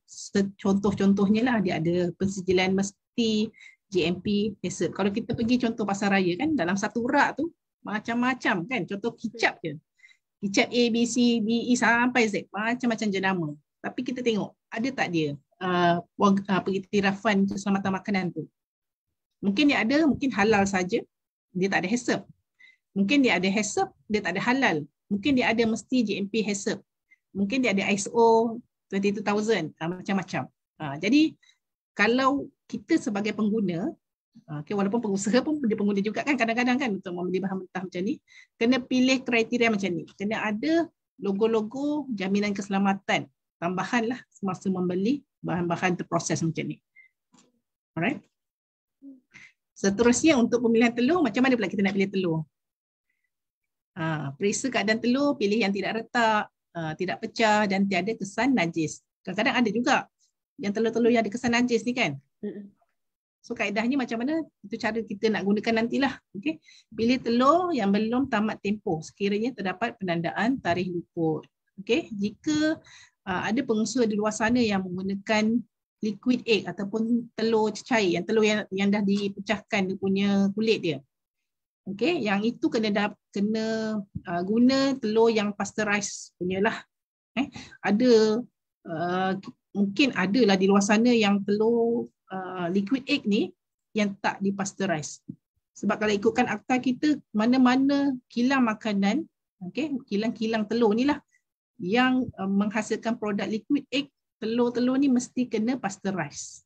Contoh-contohnya lah, dia ada pensijilan mesti, GMP, HACCP. Kalau kita pergi contoh pasar raya kan, dalam satu rak tu macam-macam kan, contoh kicap je. Kicap A, B, C, D, E sampai Z, macam-macam jenama. Tapi kita tengok, ada tak dia pengiktirafan keselamatan makanan tu? Mungkin dia ada, mungkin halal saja, dia tak ada HACCP. Mungkin dia ada HACCP, dia tak ada halal. Mungkin dia ada mesti GMP HACCP. Mungkin dia ada ISO 22000, macam-macam. Jadi kalau kita sebagai pengguna, walaupun pengusaha pun dia pengguna juga kan kadang-kadang kan untuk membeli bahan mentah macam ni, kena pilih kriteria macam ni. Kena ada logo-logo jaminan keselamatan tambahan lah semasa membeli bahan-bahan terproses macam ni. Alright. Seterusnya untuk pemilihan telur, macam mana pula kita nak pilih telur? Periksa keadaan telur, pilih yang tidak retak, tidak pecah dan tiada kesan najis. Kadang-kadang ada juga yang telur-telur yang ada kesan najis ni kan. So kaedahnya macam mana? Itu cara kita nak gunakan nantilah. Okay. Pilih telur yang belum tamat tempoh sekiranya terdapat penandaan tarikh luput. Okay. Jika ada pengusaha di luar sana yang menggunakan liquid egg ataupun telur cecair, yang telur yang dah dipecahkan dia punya kulit dia. Okay. Yang itu kena guna telur yang pasteurized punyalah. Ada mungkin adalah di luar sana yang telur liquid egg ni yang tak dipasteurize. Sebab kalau ikutkan akta kita, mana-mana kilang makanan, kilang-kilang telur ni lah yang menghasilkan produk liquid egg, telur-telur ni mesti kena pasteurize.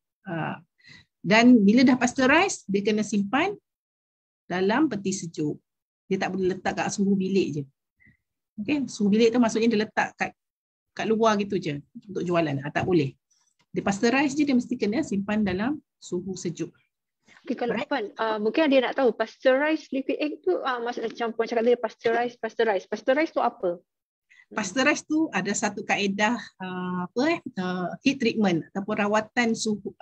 Dan bila dah pasteurize, dia kena simpan dalam peti sejuk. Dia tak boleh letak kat suhu bilik je. Okay? Suhu bilik tu maksudnya dia letak kat luar gitu je untuk jualan. Tak boleh. Dia pasteurize je, dia mesti kena simpan dalam suhu sejuk. Okay, kalau Puan, mungkin ada nak tahu pasteurized liquid egg tu, maksudnya macam Puan cakap tadi pasteurize tu apa? Pasteurize tu ada satu kaedah heat treatment ataupun rawatan suhu,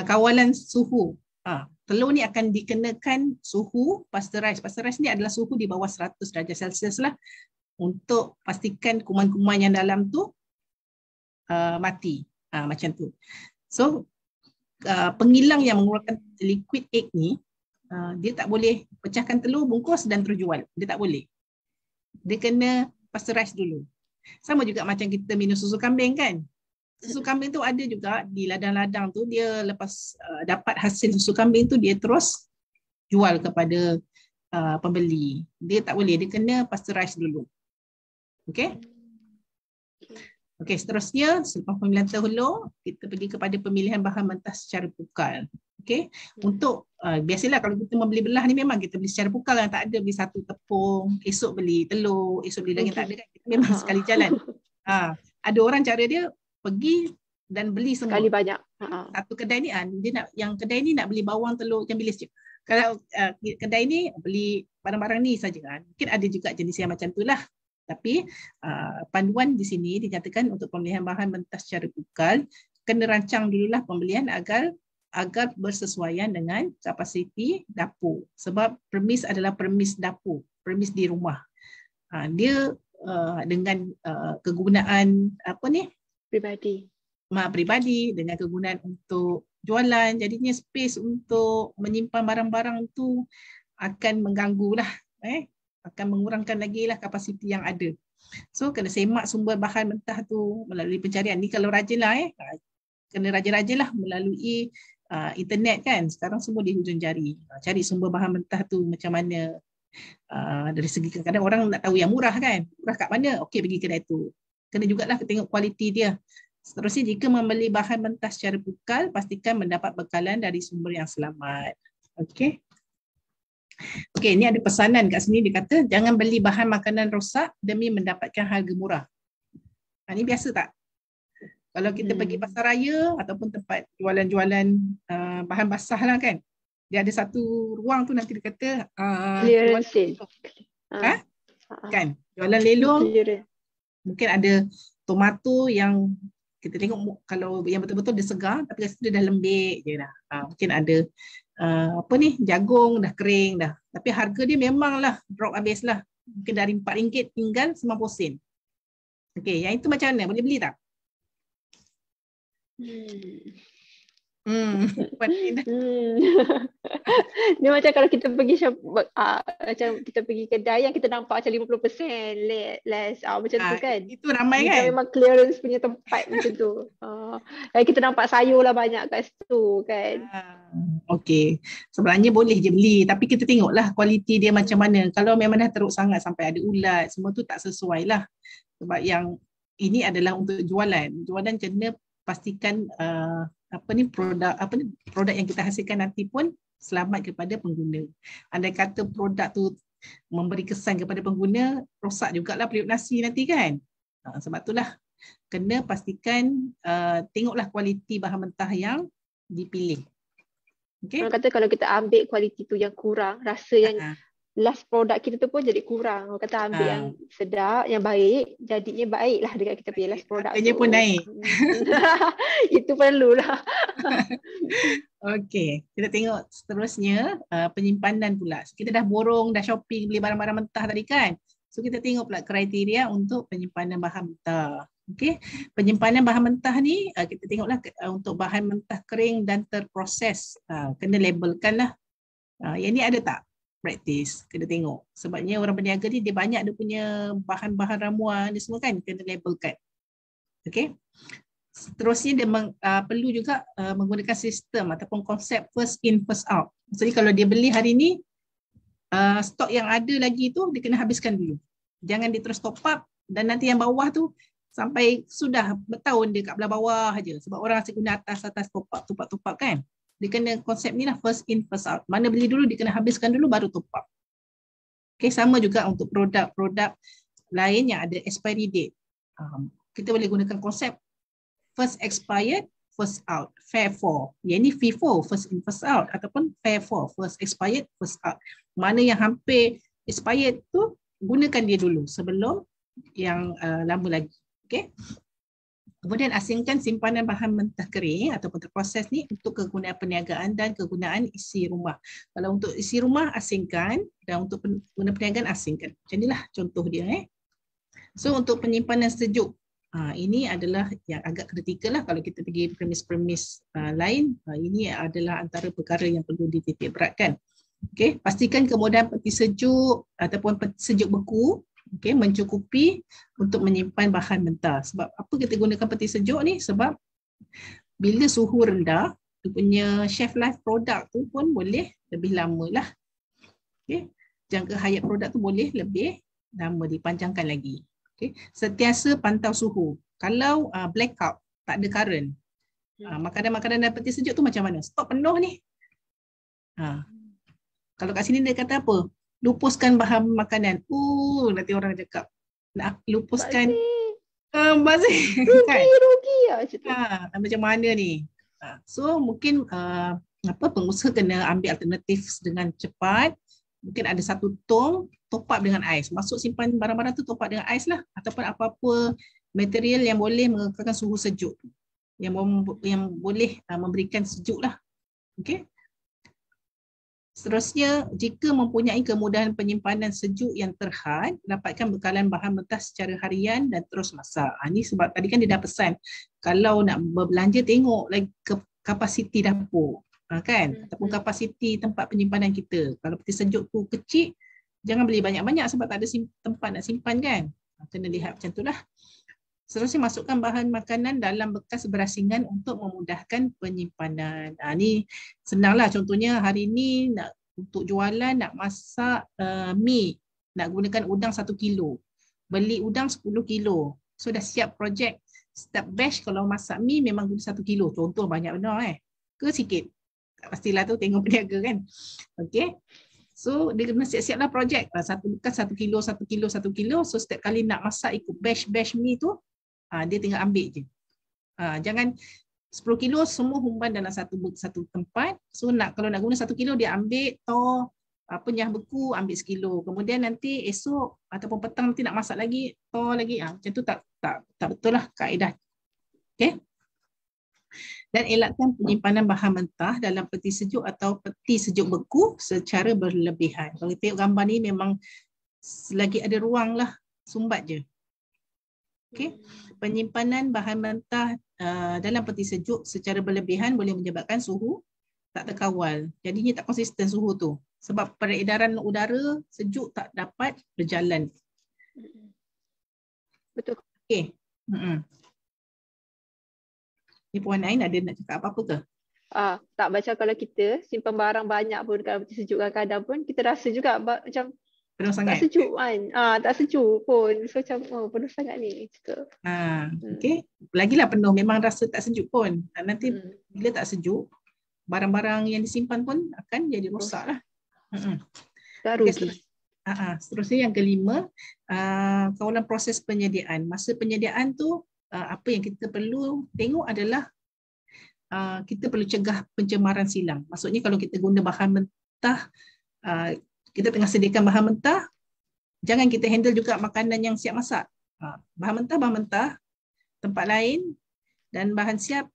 kawalan suhu. Telur ni akan dikenakan suhu pasteurize. Pasteurize ni adalah suhu di bawah 100 darjah Celsius lah, untuk pastikan kuman-kuman yang dalam tu mati. Macam tu. So pengilang yang mengeluarkan liquid egg ni, dia tak boleh pecahkan telur, bungkus dan terjual. Dia tak boleh. Dia kena pasteurize dulu. Sama juga macam kita minum susu kambing kan. Susu kambing tu ada juga di ladang-ladang tu, dia lepas dapat hasil susu kambing tu, dia terus jual kepada pembeli. Dia tak boleh, dia kena pasteurize dulu. Okay. Okey, seterusnya selepas pemilihan telur, kita pergi kepada pemilihan bahan mentah secara pukal. Okey, untuk biasalah kalau kita membeli belah ni memang kita beli secara pukal kan, tak ada beli satu tepung, esok beli telur, esok beli daging, tak ada kan. Kita memang sekali jalan. Ada orang cara dia pergi dan beli semua. Sekali banyak. Satu kedai ni dia nak, yang kedai ni nak beli bawang, telur, ikan bilis je. Kalau kedai ni beli barang-barang ni saja kan. Mungkin ada juga jenis yang macam tu lah. Tapi panduan di sini dinyatakan untuk pemilihan bahan mentah secara pukal, kena rancang dululah pembelian agar bersesuaian dengan kapasiti dapur. Sebab premis adalah premis dapur, premis di rumah. Dia dengan kegunaan pribadi dengan kegunaan untuk jualan, jadinya space untuk menyimpan barang-barang tu akan mengganggulah, akan mengurangkan lagi lah kapasiti yang ada. So kena semak sumber bahan mentah tu melalui pencarian. Ni kalau rajin lah, kena rajin-rajin lah melalui internet kan. Sekarang semua di hujung jari. Cari sumber bahan mentah tu macam mana. Dari segi kadang-kadang orang nak tahu yang murah kan. Murah kat mana? Okey, pergi kedai tu. Kena jugalah tengok kualiti dia. Seterusnya, jika membeli bahan mentah secara pukal, pastikan mendapat bekalan dari sumber yang selamat. Okey. Okey, ni ada pesanan kat sini, dia kata jangan beli bahan makanan rosak demi mendapatkan harga murah. Ni biasa tak? Kalau kita pergi pasar raya ataupun tempat jualan-jualan bahan basah lah kan, dia ada satu ruang tu nanti dia kata clearance sale. Kan? Jualan lelong. Mungkin ada tomato yang kita tengok kalau yang betul-betul dia segar tapi rasa dia dah lembik je dah. Mungkin ada apa ni, jagung dah kering dah. Tapi harga dia memanglah drop habis lah. Mungkin dari RM4 tinggal 90 sen. Okey, yang itu macam mana? Boleh beli tak? Dia macam kalau kita pergi macam kita pergi kedai yang kita nampak macam 50% less macam tu kan. Itu ramai dia kan? Memang clearance punya tempat macam tu. Kita nampak sayur lah banyak kat situ kan. Okey. Sebenarnya boleh je beli tapi kita tengoklah kualiti dia macam mana. Kalau memang dah teruk sangat sampai ada ulat, semua tu tak sesuai lah. Sebab yang ini adalah untuk jualan. Jualan kena pastikan produk yang kita hasilkan nanti pun selamat kepada pengguna. Andai kata produk tu memberi kesan kepada pengguna, rosak jugalah periuk nasi nanti kan. Sebab itulah kena pastikan tengoklah kualiti bahan mentah yang dipilih. Okay? Orang kata kalau kita ambil kualiti tu yang kurang, rasa yang last produk kita tu pun jadi kurang. Orang kata ambil yang sedap, yang baik, jadinya baiklah dengan kita punya last produk harganya tu. Pun naik. Itu perlulah. Okey, kita tengok seterusnya penyimpanan pula. So, kita dah borong, dah shopping, beli barang-barang mentah tadi kan. So kita tengok pula kriteria untuk penyimpanan bahan mentah. Okey, penyimpanan bahan mentah ni kita tengoklah untuk bahan mentah kering dan terproses. Kena labelkan lah. Yang ni ada tak? Praktis, kena tengok. Sebabnya orang berniaga ni dia banyak dia punya bahan-bahan ramuan ni semua kan, kena labelkan. Okey. Seterusnya dia perlu juga menggunakan sistem ataupun konsep first in first out. Jadi kalau dia beli hari ni, stok yang ada lagi tu dia kena habiskan dulu. Jangan dia terus top up dan nanti yang bawah tu sampai sudah bertahun dia kat belah bawah aja. Sebab orang asyik guna atas top up kan. Dia kena konsep ni lah first in first out. Mana beli dulu dia kena habiskan dulu baru top up. Okay, sama juga untuk produk-produk lain yang ada expiry date. Kita boleh gunakan konsep first expired, first out, FIFO. Yang ni FIFO, first in, first out. Ataupun FIFO, first expired, first out. Mana yang hampir expired tu, gunakan dia dulu sebelum yang lama lagi. Okay. Kemudian asingkan simpanan bahan mentah kering ataupun terproses ni untuk kegunaan perniagaan dan kegunaan isi rumah. Kalau untuk isi rumah asingkan dan untuk guna perniagaan asingkan. Macam inilah contoh dia. So untuk penyimpanan sejuk, ini adalah yang agak kritikal lah kalau kita pergi premis-premis lain. Ini adalah antara perkara yang perlu dititik beratkan. Okay, pastikan kemudahan peti sejuk ataupun peti sejuk beku mencukupi untuk menyimpan bahan mentah. Sebab apa kita gunakan peti sejuk ni? Sebab bila suhu rendah, dia punya shelf life produk tu pun boleh lebih lama lah. Okay. Jangka hayat produk tu boleh lebih lama, dipanjangkan lagi. Okay. Sentiasa pantau suhu. Kalau blackout, tak ada current, makanan-makanan dan peti sejuk tu macam mana? Stok penuh ni. Kalau kat sini dia kata apa? Lupuskan bahan makanan. Nanti orang cakap nak lupuskan bazir. Rugi macam mana ni? So mungkin pengusaha kena ambil alternatif dengan cepat. Mungkin ada satu tong top up dengan ais. Masuk simpan barang-barang tu top up dengan ais lah. Ataupun apa-apa material yang boleh mengekalkan suhu sejuk. Yang boleh memberikan sejuk lah. Okay. Seterusnya, jika mempunyai kemudahan penyimpanan sejuk yang terhad, dapatkan bekalan bahan mentah secara harian dan terus masak. Ini sebab tadi kan dia dah pesan, kalau nak berbelanja tengok lagi kapasiti dapur, kan? Ataupun kapasiti tempat penyimpanan kita. Kalau peti sejuk tu kecil, jangan beli banyak-banyak sebab tak ada tempat nak simpan kan. Kena lihat macam tu lah. Seterusnya, masukkan bahan makanan dalam bekas berasingan untuk memudahkan penyimpanan. Ni senanglah, contohnya hari ni untuk jualan nak masak mi, nak gunakan udang 1 kilo. Beli udang 10 kilo. So dah siap projek. Setiap batch kalau masak mi memang guna 1 kilo. Contoh banyak benar ke sikit? Pastilah tu tengok peniaga kan. Okay. So dia kena siap-siap lah projek. Satu bekas 1 kilo, 1 kilo, 1 kilo. So setiap kali nak masak ikut batch mi tu, dia tinggal ambil je. Jangan 10 kilo semua humban dalam satu tempat. So kalau nak guna 1 kilo dia ambil penyah beku ambil sekilo. Kemudian nanti esok ataupun petang nanti nak masak lagi, lagi. Macam tu tak betul lah kaedah. Okey. Dan elakkan penyimpanan bahan mentah dalam peti sejuk atau peti sejuk beku secara berlebihan. Kalau kita tengok gambar ni memang selagi ada ruang lah, sumbat je. Okay. Penyimpanan bahan mentah dalam peti sejuk secara berlebihan boleh menyebabkan suhu tak terkawal. Jadinya tak konsisten suhu tu. Sebab peredaran udara sejuk tak dapat berjalan. Betul. Okay. Ni Puan Ain ada nak cakap apa-apa ke? Tak, macam kalau kita simpan barang banyak pun kalau peti sejuk kadang-kadang pun kita rasa juga macam penuh sangat. Tak sejuk kan. Tak sejuk pun. So macam penuh sangat ni. Okay. Lagilah penuh memang rasa tak sejuk pun. Nanti bila tak sejuk, barang-barang yang disimpan pun akan jadi rosak lah. Okay, seterusnya yang kelima, kawalan proses penyediaan. Masa penyediaan tu, apa yang kita perlu tengok adalah kita perlu cegah pencemaran silang. Maksudnya kalau kita guna bahan mentah, kita tengah sediakan bahan mentah, jangan kita handle juga makanan yang siap masak. Bahan mentah, tempat lain, dan bahan siap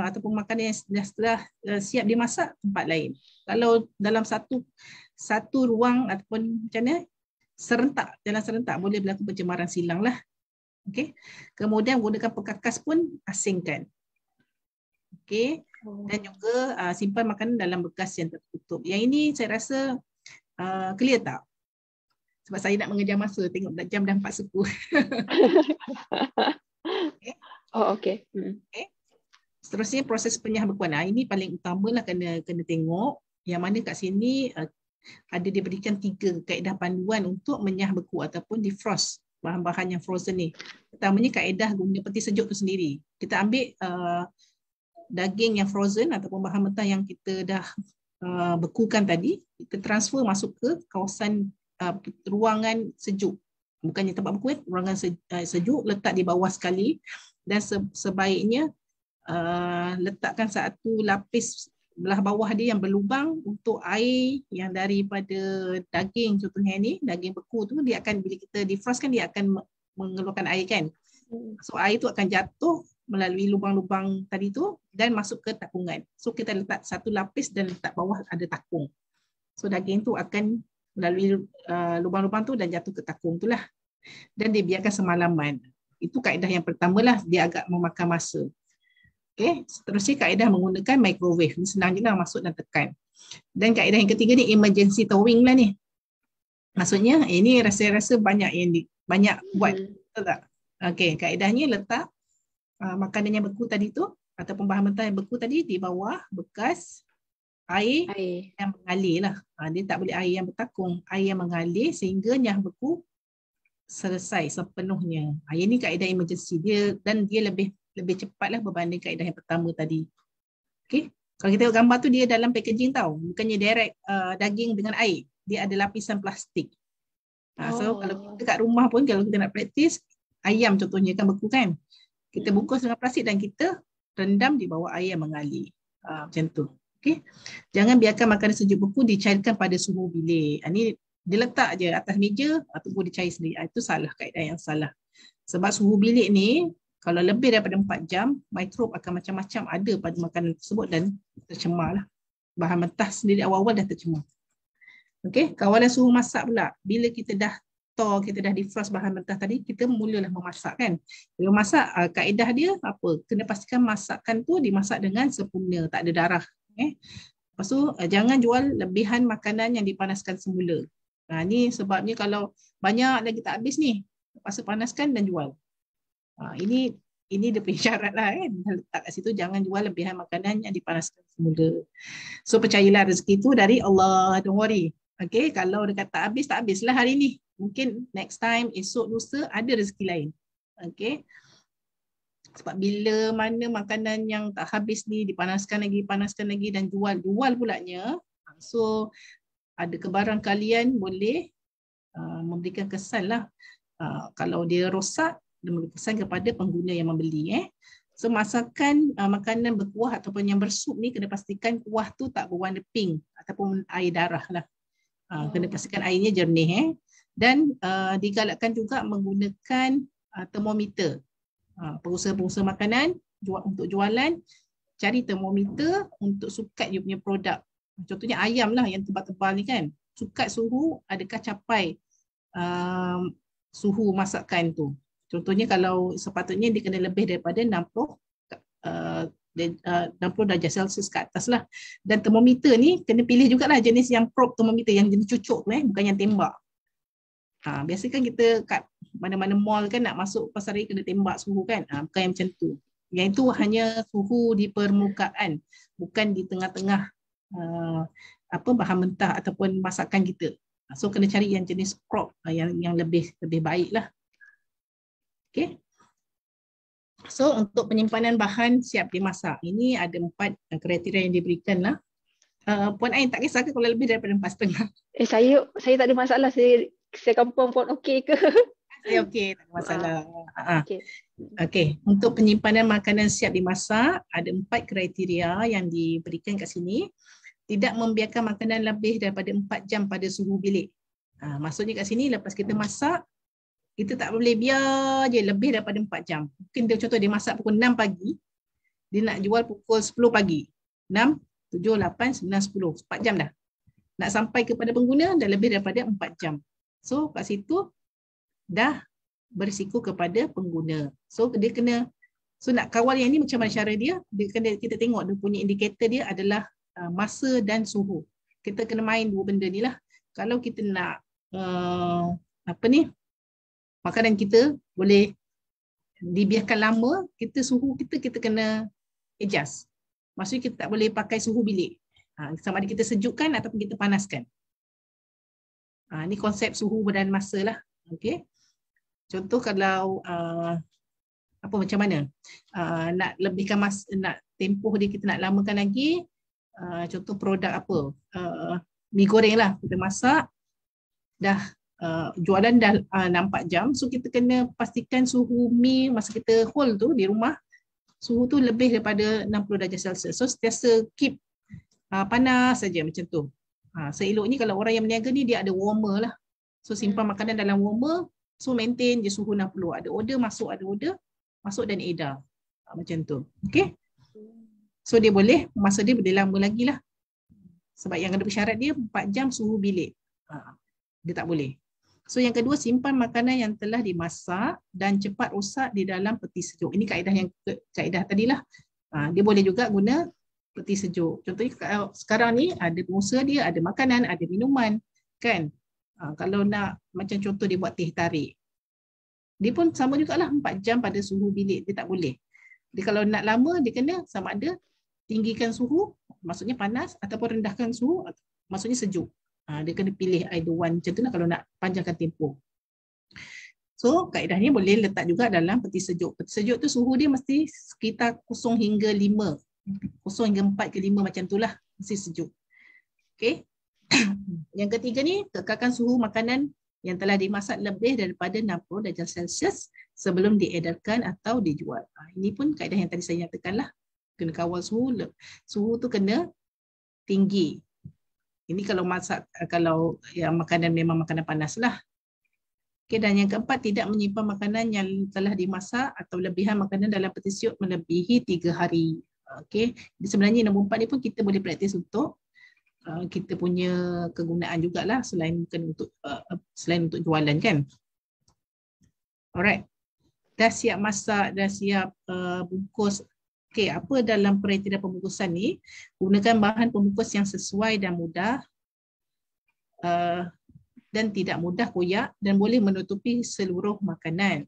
ataupun makanan yang setelah siap dimasak, tempat lain. Kalau dalam satu ruang ataupun macam mana, jalan serentak boleh berlaku pencemaran silang lah. Okay. Kemudian gunakan pekakas pun asingkan. Okay. Dan juga simpan makanan dalam bekas yang tertutup. Yang ini saya rasa clear tak? Sebab saya nak mengejar masa, tengok jam dah 4 suku. Okay. Okay. Okay. Seterusnya proses penyah bekuan. Ini paling utama lah kena tengok. Yang mana kat sini ada diberikan 3 kaedah panduan untuk menyah beku ataupun defrost bahan-bahan yang frozen ni. Pertamanya kaedah guna peti sejuk tu sendiri. Kita ambil daging yang frozen ataupun bahan mentah yang kita dah bekukan tadi, kita transfer masuk ke kawasan ruangan sejuk. Bukannya tempat beku, ruangan sejuk, letak di bawah sekali, dan sebaiknya letakkan satu lapis belah bawah dia yang berlubang untuk air yang daripada daging, contohnya ni daging beku tu, dia akan bila kita defrost kan dia akan mengeluarkan air kan. So air tu akan jatuh melalui lubang-lubang tadi tu dan masuk ke takungan. So kita letak satu lapis dan letak bawah ada takung. So daging tu akan melalui lubang-lubang tu dan jatuh ke takung tu lah. Dan dibiarkan semalaman. Itu kaedah yang pertama lah, dia agak memakan masa. Okay. Seterusnya kaedah menggunakan microwave. Ini senang je lah, masuk dan tekan. Dan kaedah yang ketiga ni emergency thawing lah ni. Maksudnya ini rasa-rasa banyak yang banyak buat. Betul tak? Okay, kaedahnya letak makanan yang beku tadi tu ataupun bahan mentah yang beku tadi di bawah bekas air yang mengalir lah. Dia tak boleh air yang bertakung, air yang mengalir sehingga nyah beku selesai sepenuhnya. Ini kaedah emergency dia, dan dia lebih cepat lah berbanding kaedah yang pertama tadi. Okay. Kalau kita tengok gambar tu, dia dalam packaging tau. Bukannya direct daging dengan air. Dia ada lapisan plastik. So kalau kita kat rumah pun, kalau kita nak praktis, ayam contohnya kan beku kan. Kita bungkus dengan plastik dan kita rendam di bawah air yang mengalir. Macam tu. Okay. Jangan biarkan makanan sejuk beku dicairkan pada suhu bilik. Ini diletak je atas meja ataupun dicair sendiri. Itu salah, kaedah yang salah. Sebab suhu bilik ni, kalau lebih daripada 4 jam, mikrob akan macam-macam ada pada makanan tersebut dan tercemar lah. Bahan mentah sendiri awal-awal dah tercemar. Okay. Kawalan suhu masak pula. Bila kita dah defrost bahan mentah tadi, kita mulalah memasak kan. Bila masak, kaedah dia apa? Kena pastikan masakan tu dimasak dengan sempurna, tak ada darah. Lepas tu, jangan jual lebihan makanan yang dipanaskan semula. Ni sebabnya kalau banyak lagi tak habis ni, lepas tu panaskan dan jual. Ini dia punya syarat lah kan. Letak kat situ, jangan jual lebihan makanan yang dipanaskan semula. So percayalah rezeki tu dari Allah, don't worry. Okay, kalau dekat tak habislah hari ni. Mungkin next time, esok, lusa ada rezeki lain. Okay. Sebab bila mana makanan yang tak habis ni dipanaskan lagi dan jual pulanya. So ada kebarang kalian boleh memberikan kesan lah. Kalau dia rosak, dia memberi kesan kepada pengguna yang membeli. So masakan makanan berkuah ataupun yang bersup ni kena pastikan kuah tu tak berwarna pink ataupun air darah lah. Kena pastikan airnya jernih. Dan digalakkan juga menggunakan termometer. Pengusaha-pengusaha makanan untuk jualan, cari termometer untuk sukat you punya produk. Contohnya ayam lah yang tebal-tebal ni kan. Sukat suhu adakah capai suhu masakan tu. Contohnya kalau sepatutnya dia kena lebih daripada 60 darjah Celsius ke atas lah. Dan termometer ni kena pilih jugalah jenis yang probe termometer, yang jenis cucuk tu bukan yang tembak. Biasa kan kita kat mana-mana mall kan nak masuk pasar raya kena tembak suhu kan. Bukan yang macam tu. Yang itu hanya suhu di permukaan, bukan di tengah-tengah bahan mentah ataupun masakan kita. So kena cari yang jenis probe yang lebih baik lah. Okay. So untuk penyimpanan bahan siap dimasak, ini ada 4 kriteria yang diberikan lah. Puan Ain tak kisah ke kalau lebih daripada 4,5? Saya tak ada masalah. Saya confirm Puan okey ke? Saya okey, tak ada masalah. Okay. Untuk penyimpanan makanan siap dimasak, ada 4 kriteria yang diberikan kat sini. Tidak membiarkan makanan lebih daripada 4 jam pada suhu bilik. Maksudnya kat sini lepas kita masak, kita tak boleh biar je lebih daripada 4 jam. Mungkin dia contoh dia masak pukul 6 pagi, dia nak jual pukul 10 pagi. 6, 7, 8, 9, 10. 4 jam dah. Nak sampai kepada pengguna dah lebih daripada 4 jam. So kat situ dah berisiko kepada pengguna. So dia kena, nak kawal yang ni macam mana cara dia? Kita tengok dia punya indikator dia adalah masa dan suhu. Kita kena main dua benda ni lah. Kalau kita nak makanan kita boleh dibiarkan lama, suhu kita kena adjust. Maksudnya kita tak boleh pakai suhu bilik. Sama ada kita sejukkan ataupun kita panaskan. Ni konsep suhu dan masa lah. Okay. Contoh kalau macam mana? Nak lebihkan nak tempoh dia, kita nak lamakan lagi. Contoh produk mi goreng lah. Kita masak dah jualan dah 4 jam. So kita kena pastikan suhu mi masa kita hold tu di rumah, suhu tu lebih daripada 60 darjah Celsius. So sentiasa keep panas saja macam tu. Seeloknya kalau orang yang berniaga ni dia ada warmer lah. So simpan makanan dalam warmer, so maintain je suhu 60. Ada order masuk, dan edar. Macam tu. Okay. So dia boleh, masa dia boleh lama lagi lah. Sebab yang ada persyarat dia 4 jam suhu bilik. Dia tak boleh. So yang kedua, simpan makanan yang telah dimasak dan cepat rosak di dalam peti sejuk. Ini kaedah tadilah. Dia boleh juga guna peti sejuk. Contohnya sekarang ni ada pengusaha dia, ada makanan, ada minuman. Kan? Kalau nak, macam contoh dia buat teh tarik. Dia pun sama jugalah 4 jam pada suhu bilik. Dia tak boleh. Dia kalau nak lama, dia kena sama ada tinggikan suhu, maksudnya panas, ataupun rendahkan suhu, maksudnya sejuk. Dia kena pilih either one macam tu lah kalau nak panjangkan tempoh. So kaedahnya boleh letak juga dalam peti sejuk. Peti sejuk tu suhu dia mesti sekitar 0 hingga 5. 0 hingga 4 ke 5 macam tu lah. Mesti sejuk. Okay. Yang ketiga ni, kekalkan suhu makanan yang telah dimasak lebih daripada 60 darjah Celsius sebelum diedarkan atau dijual. Ini pun kaedah yang tadi saya nyatakan lah. Kena kawal suhu. Suhu tu kena tinggi. Ini kalau yang makanan memang makanan panas lah. Okay, dan yang keempat, tidak menyimpan makanan yang telah dimasak atau lebihan makanan dalam peti sejuk melebihi 3 hari. Okay. Jadi sebenarnya nombor 4 ni pun kita boleh praktis untuk kita punya kegunaan jugalah selain untuk jualan kan. Alright. Dah siap masak, dah siap bungkus. Okey, apa dalam kriteria pembungkusan ni? Gunakan bahan pembungkus yang sesuai dan mudah dan tidak mudah koyak dan boleh menutupi seluruh makanan.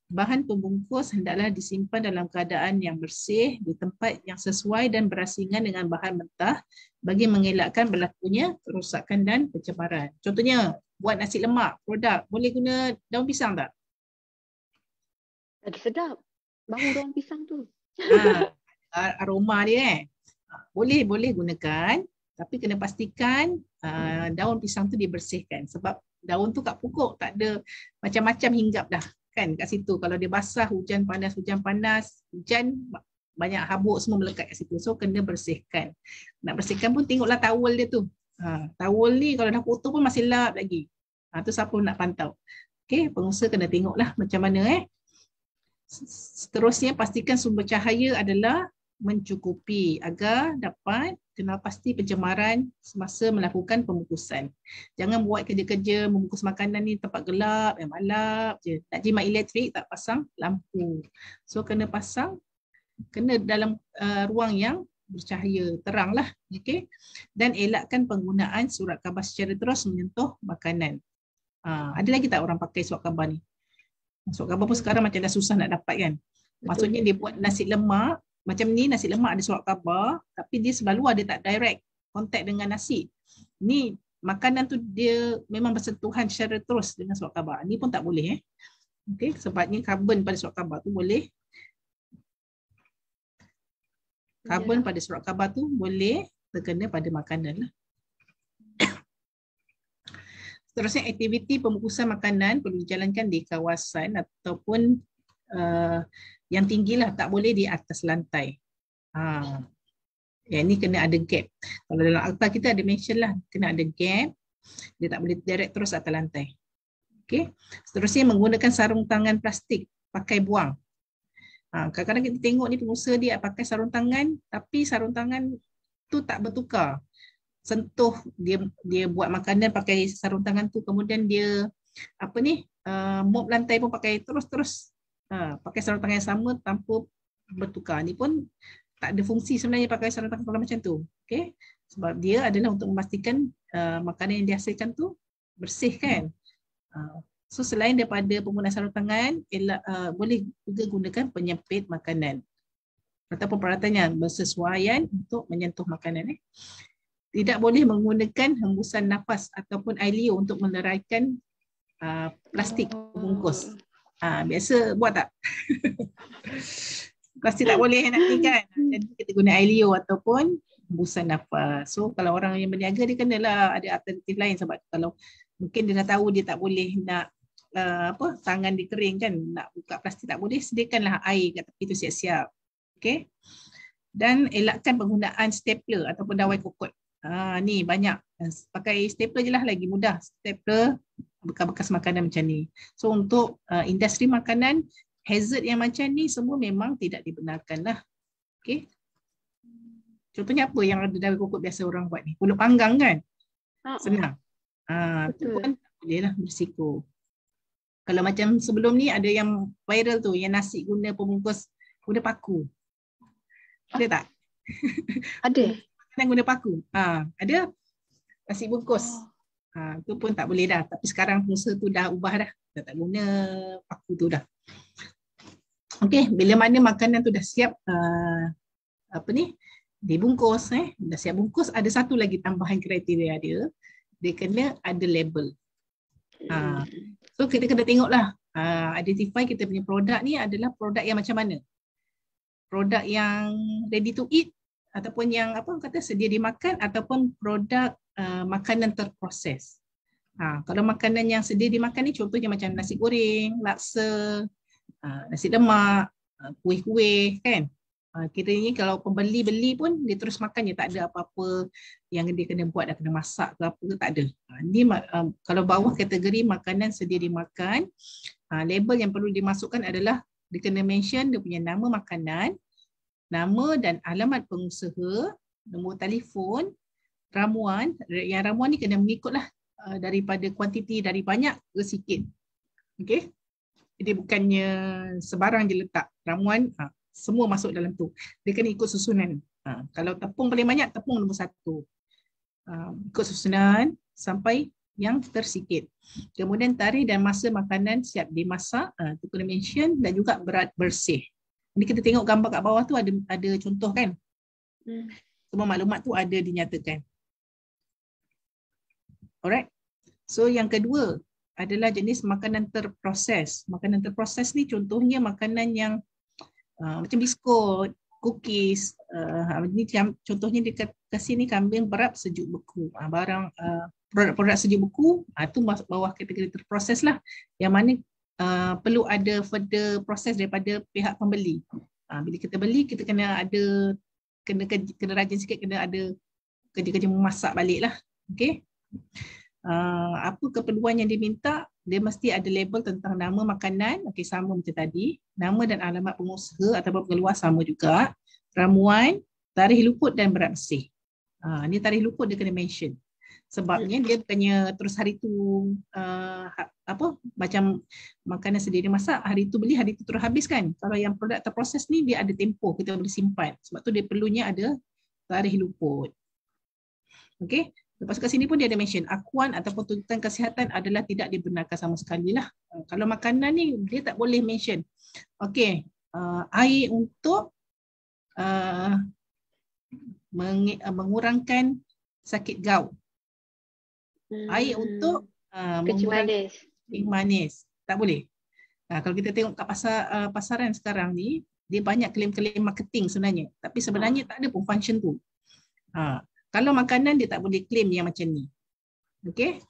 Bahan pembungkus hendaklah disimpan dalam keadaan yang bersih di tempat yang sesuai dan berasingan dengan bahan mentah bagi mengelakkan berlakunya kerosakan dan pencemaran. Contohnya, buat nasi lemak, produk, boleh guna daun pisang tak? Lagi sedap. Bau daun pisang tu. Aroma dia boleh gunakan, tapi kena pastikan daun pisang tu dibersihkan sebab daun tu kat pokok tak ada macam-macam hinggap dah kan kat situ. Kalau dia basah, hujan panas, banyak habuk semua melekat kat situ. So kena bersihkan. Nak bersihkan pun tengoklah towel dia tu. Towel ni kalau dah kotor pun masih lap lagi. Tu siapa nak pantau? Okey, pengusaha kena tengoklah macam mana Seterusnya pastikan sumber cahaya adalah mencukupi agar dapat kenal pasti pencemaran semasa melakukan pembungkusan. Jangan buat kerja-kerja membungkus makanan ni tempat gelap, yang malap je. Nak jimat elektrik tak pasang lampu. So kena pasang, kena dalam ruang yang bercahaya, terang lah. Okay? Dan elakkan penggunaan surat khabar secara terus menyentuh makanan. Ada lagi tak orang pakai surat khabar ni? Surat khabar pun sekarang macam dah susah nak dapat kan. Maksudnya dia buat nasi lemak, macam ni nasi lemak ada surat khabar, tapi dia selalu ada tak direct contact dengan nasi. Ni makanan tu dia memang bersentuhan secara terus dengan surat khabar. Ni pun tak boleh Okay, sebabnya karbon pada surat khabar tu boleh. Karbon pada surat khabar tu boleh terkena pada makanan lah. Seterusnya aktiviti pembungkusan makanan perlu dijalankan di kawasan ataupun yang tinggilah, tak boleh di atas lantai. Yang ni kena ada gap. Kalau dalam akta kita ada mention lah, kena ada gap. Dia tak boleh direct terus atas lantai. Okay. Seterusnya menggunakan sarung tangan plastik, pakai buang. Kadang-kadang kita tengok ni pengusaha dia pakai sarung tangan, tapi sarung tangan tu tak bertukar. Sentuh, dia buat makanan pakai sarung tangan tu, kemudian dia mop lantai pun pakai terus-terus. Pakai sarung tangan yang sama tanpa bertukar. Ni pun tak ada fungsi sebenarnya pakai sarung tangan kalau macam tu. Okay? Sebab dia adalah untuk memastikan makanan yang dihasilkan tu bersih kan. So selain daripada penggunaan sarung tangan, boleh juga gunakan penyempit makanan ataupun peralatan yang bersesuaian untuk menyentuh makanan. Tidak boleh menggunakan hembusan nafas ataupun air liur untuk meneraikan plastik bungkus. Biasa buat tak? Plastik tak boleh nak ni kan. Jadi kita guna air liur ataupun hembusan nafas. So kalau orang yang berniaga dia kenalah ada alternatif lain, sebab kalau mungkin dia dah tahu dia tak boleh nak tangan dia kering kan, nak buka plastik tak boleh, sediakanlah air kat tepi tu siap-siap. Okay. Dan elakkan penggunaan stapler ataupun dawai kokot. Ni banyak pakai stapler je lah, lagi mudah. Stapler bekas-bekas makanan macam ni. So untuk industri makanan, hazard yang macam ni semua memang tidak dibenarkan lah. Okay. Contohnya apa yang ada dawai kokot biasa orang buat ni? Pulut panggang kan? Senang. Itu pun tak boleh lah, berisiko. Kalau macam sebelum ni ada yang viral tu, yang nasi guna pembungkus guna paku. Ada tak? Ada. Makanan guna paku. Ada nasi bungkus. Tu pun tak boleh dah. Tapi sekarang pengusaha tu dah ubah dah. Dah tak guna paku tu dah. Okey, bila mana makanan tu dah siap dibungkus, dah siap bungkus, ada satu lagi tambahan kriteria dia. Dia kena ada label. So kita kena tengoklah, identify kita punya produk ni adalah produk yang macam mana. Produk yang ready to eat ataupun yang sedia dimakan, ataupun produk makanan terproses. Kalau makanan yang sedia dimakan ni contohnya macam nasi goreng, laksa, nasi lemak, kuih-kuih kan. Kiranya kalau pembeli beli pun dia terus makan je, tak ada apa-apa yang dia kena buat, dah kena masak ke apa ke, tak ada. Ni kalau bawah kategori makanan sedia dimakan, label yang perlu dimasukkan adalah dia kena mention dia punya nama makanan, nama dan alamat pengusaha, nombor telefon, ramuan. Yang ramuan ni kena mengikutlah daripada kuantiti, dari banyak ke sikit. Okey. Dia bukannya sebarang je letak ramuan, semua masuk dalam tu. Dia kena ikut susunan. Kalau tepung paling banyak, tepung nombor 1. Ikut susunan sampai yang tersikit. Kemudian tarikh dan masa makanan siap dimasak, tu kena mention, dan juga berat bersih. Ini kita tengok gambar kat bawah tu ada contoh kan. Semua maklumat tu ada dinyatakan. Alright. So yang kedua adalah jenis makanan terproses. Makanan terproses ni contohnya makanan yang macam biskut, cookies. Ini contohnya di kasih ni kambing berap sejuk beku. Produk-produk sejuk beku tu masuk bawah kategori terproses lah. Yang mana perlu ada further proses daripada pihak pembeli. Bila kita beli, kita kena rajin sikit, kena ada kerja-kerja memasak balik lah. Okey. Apa keperluan yang diminta? Dia mesti ada label tentang nama makanan, okey, sama macam tadi. Nama dan alamat pengusaha ataupun pengeluar sama juga. Ramuan, tarikh luput dan berat bersih. Ni tarikh luput dia kena mention. Sebabnya dia bukannya terus hari tu macam makanan sedia masak, hari tu beli, hari tu terus habis kan. Kalau yang produk terproses ni dia ada tempoh, kita boleh simpan. Sebab tu dia perlunya ada tarikh luput. Okey. Lepas kat sini pun dia ada mention akuan ataupun tuntutan kesihatan adalah tidak dibenarkan sama sekali lah. Kalau makanan ni dia tak boleh mention. Okey, air untuk mengurangkan sakit gout. Air untuk mengurangkan kencing manis. Tak boleh. Kalau kita tengok kat pasaran sekarang ni, dia banyak klaim-klaim marketing sebenarnya. Tapi sebenarnya tak ada pun function tu. Kalau makanan dia tak boleh claim yang macam ni. Okay.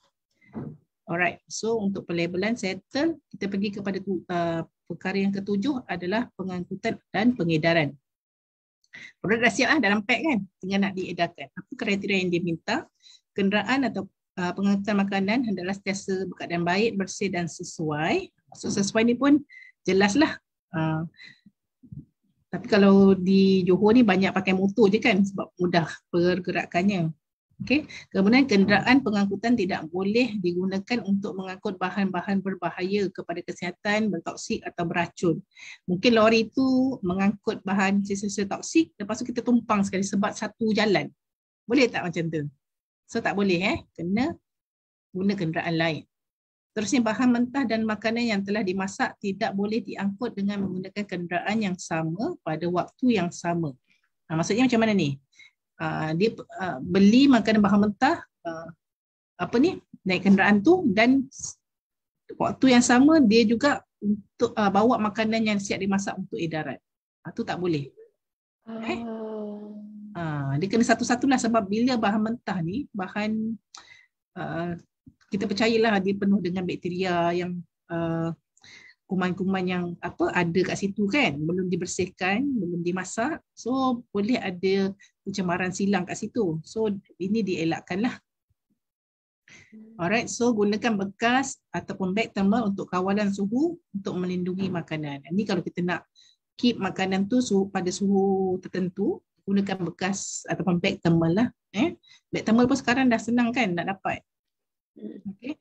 Alright. So untuk pelabelan settle, kita pergi kepada perkara yang ketujuh adalah pengangkutan dan pengedaran. Produk dah siap dalam pack kan, tinggal nak diedarkan. Apa kriteria yang diminta? Kenderaan atau pengangkutan makanan hendaklah sentiasa berkeadaan baik, bersih dan sesuai. Maksud sesuai ni pun jelaslah. Tapi kalau di Johor ni banyak pakai motor je kan sebab mudah pergerakannya. Okey. Kemudian kenderaan pengangkutan tidak boleh digunakan untuk mengangkut bahan-bahan berbahaya kepada kesihatan, bertoksik atau beracun. Mungkin lori tu mengangkut bahan sisa-sisa toksik, lepas tu kita tumpang sekali sebab satu jalan. Boleh tak macam tu? So tak boleh kena guna kenderaan lain. Terusnya bahan mentah dan makanan yang telah dimasak tidak boleh diangkut dengan menggunakan kenderaan yang sama pada waktu yang sama. Maksudnya macam mana ni? Dia beli makanan bahan mentah, naik kenderaan tu dan waktu yang sama dia juga untuk bawa makanan yang siap dimasak untuk edaran. Tu tak boleh. Dia kena satu-satulah sebab bila bahan mentah ni, bahan kita percayalah dia penuh dengan bakteria yang kuman-kuman yang ada kat situ kan, belum dibersihkan, belum dimasak, so boleh ada pencemaran silang kat situ. So ini dielakkanlah. Alright, so gunakan bekas ataupun beg thermal untuk kawalan suhu untuk melindungi makanan. Ini kalau kita nak keep makanan tu pada suhu tertentu, gunakan bekas ataupun beg thermal lah. Beg thermal pun sekarang dah senang kan nak dapat. Okay.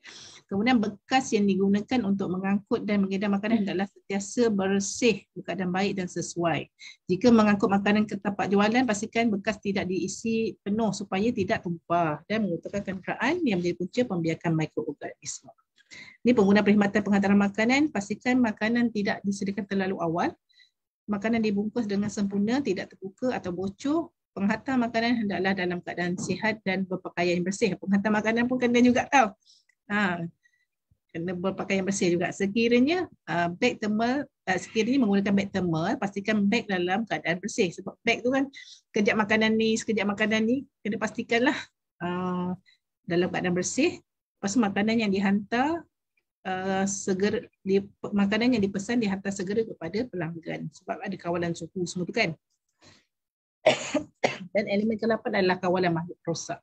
Kemudian bekas yang digunakan untuk mengangkut dan mengedar makanan adalah sentiasa bersih, berkeadaan baik dan sesuai. Jika mengangkut makanan ke tempat jualan, pastikan bekas tidak diisi penuh supaya tidak tumpah dan mengutarakan kenderaan yang menjadi punca pembiakan mikroorganisme. Ini pengguna perkhidmatan penghantaran makanan, pastikan makanan tidak disediakan terlalu awal. Makanan dibungkus dengan sempurna, tidak terbuka atau bocor. Penghantar makanan hendaklah dalam keadaan sihat dan berpakaian bersih. Penghantar makanan pun kena juga tahu. Kena berpakaian bersih juga. Sekiranya beg thermal, sekiranya menggunakan beg thermal, pastikan beg dalam keadaan bersih. Sebab beg tu kan sekejap makanan ni, kena pastikanlah dalam keadaan bersih. Lepas tu makanan yang dihantar makanan yang dipesan dihantar segera kepada pelanggan. Sebab ada kawalan suhu semua tu kan. Dan elemen ke-8 adalah kawalan makhluk rosak.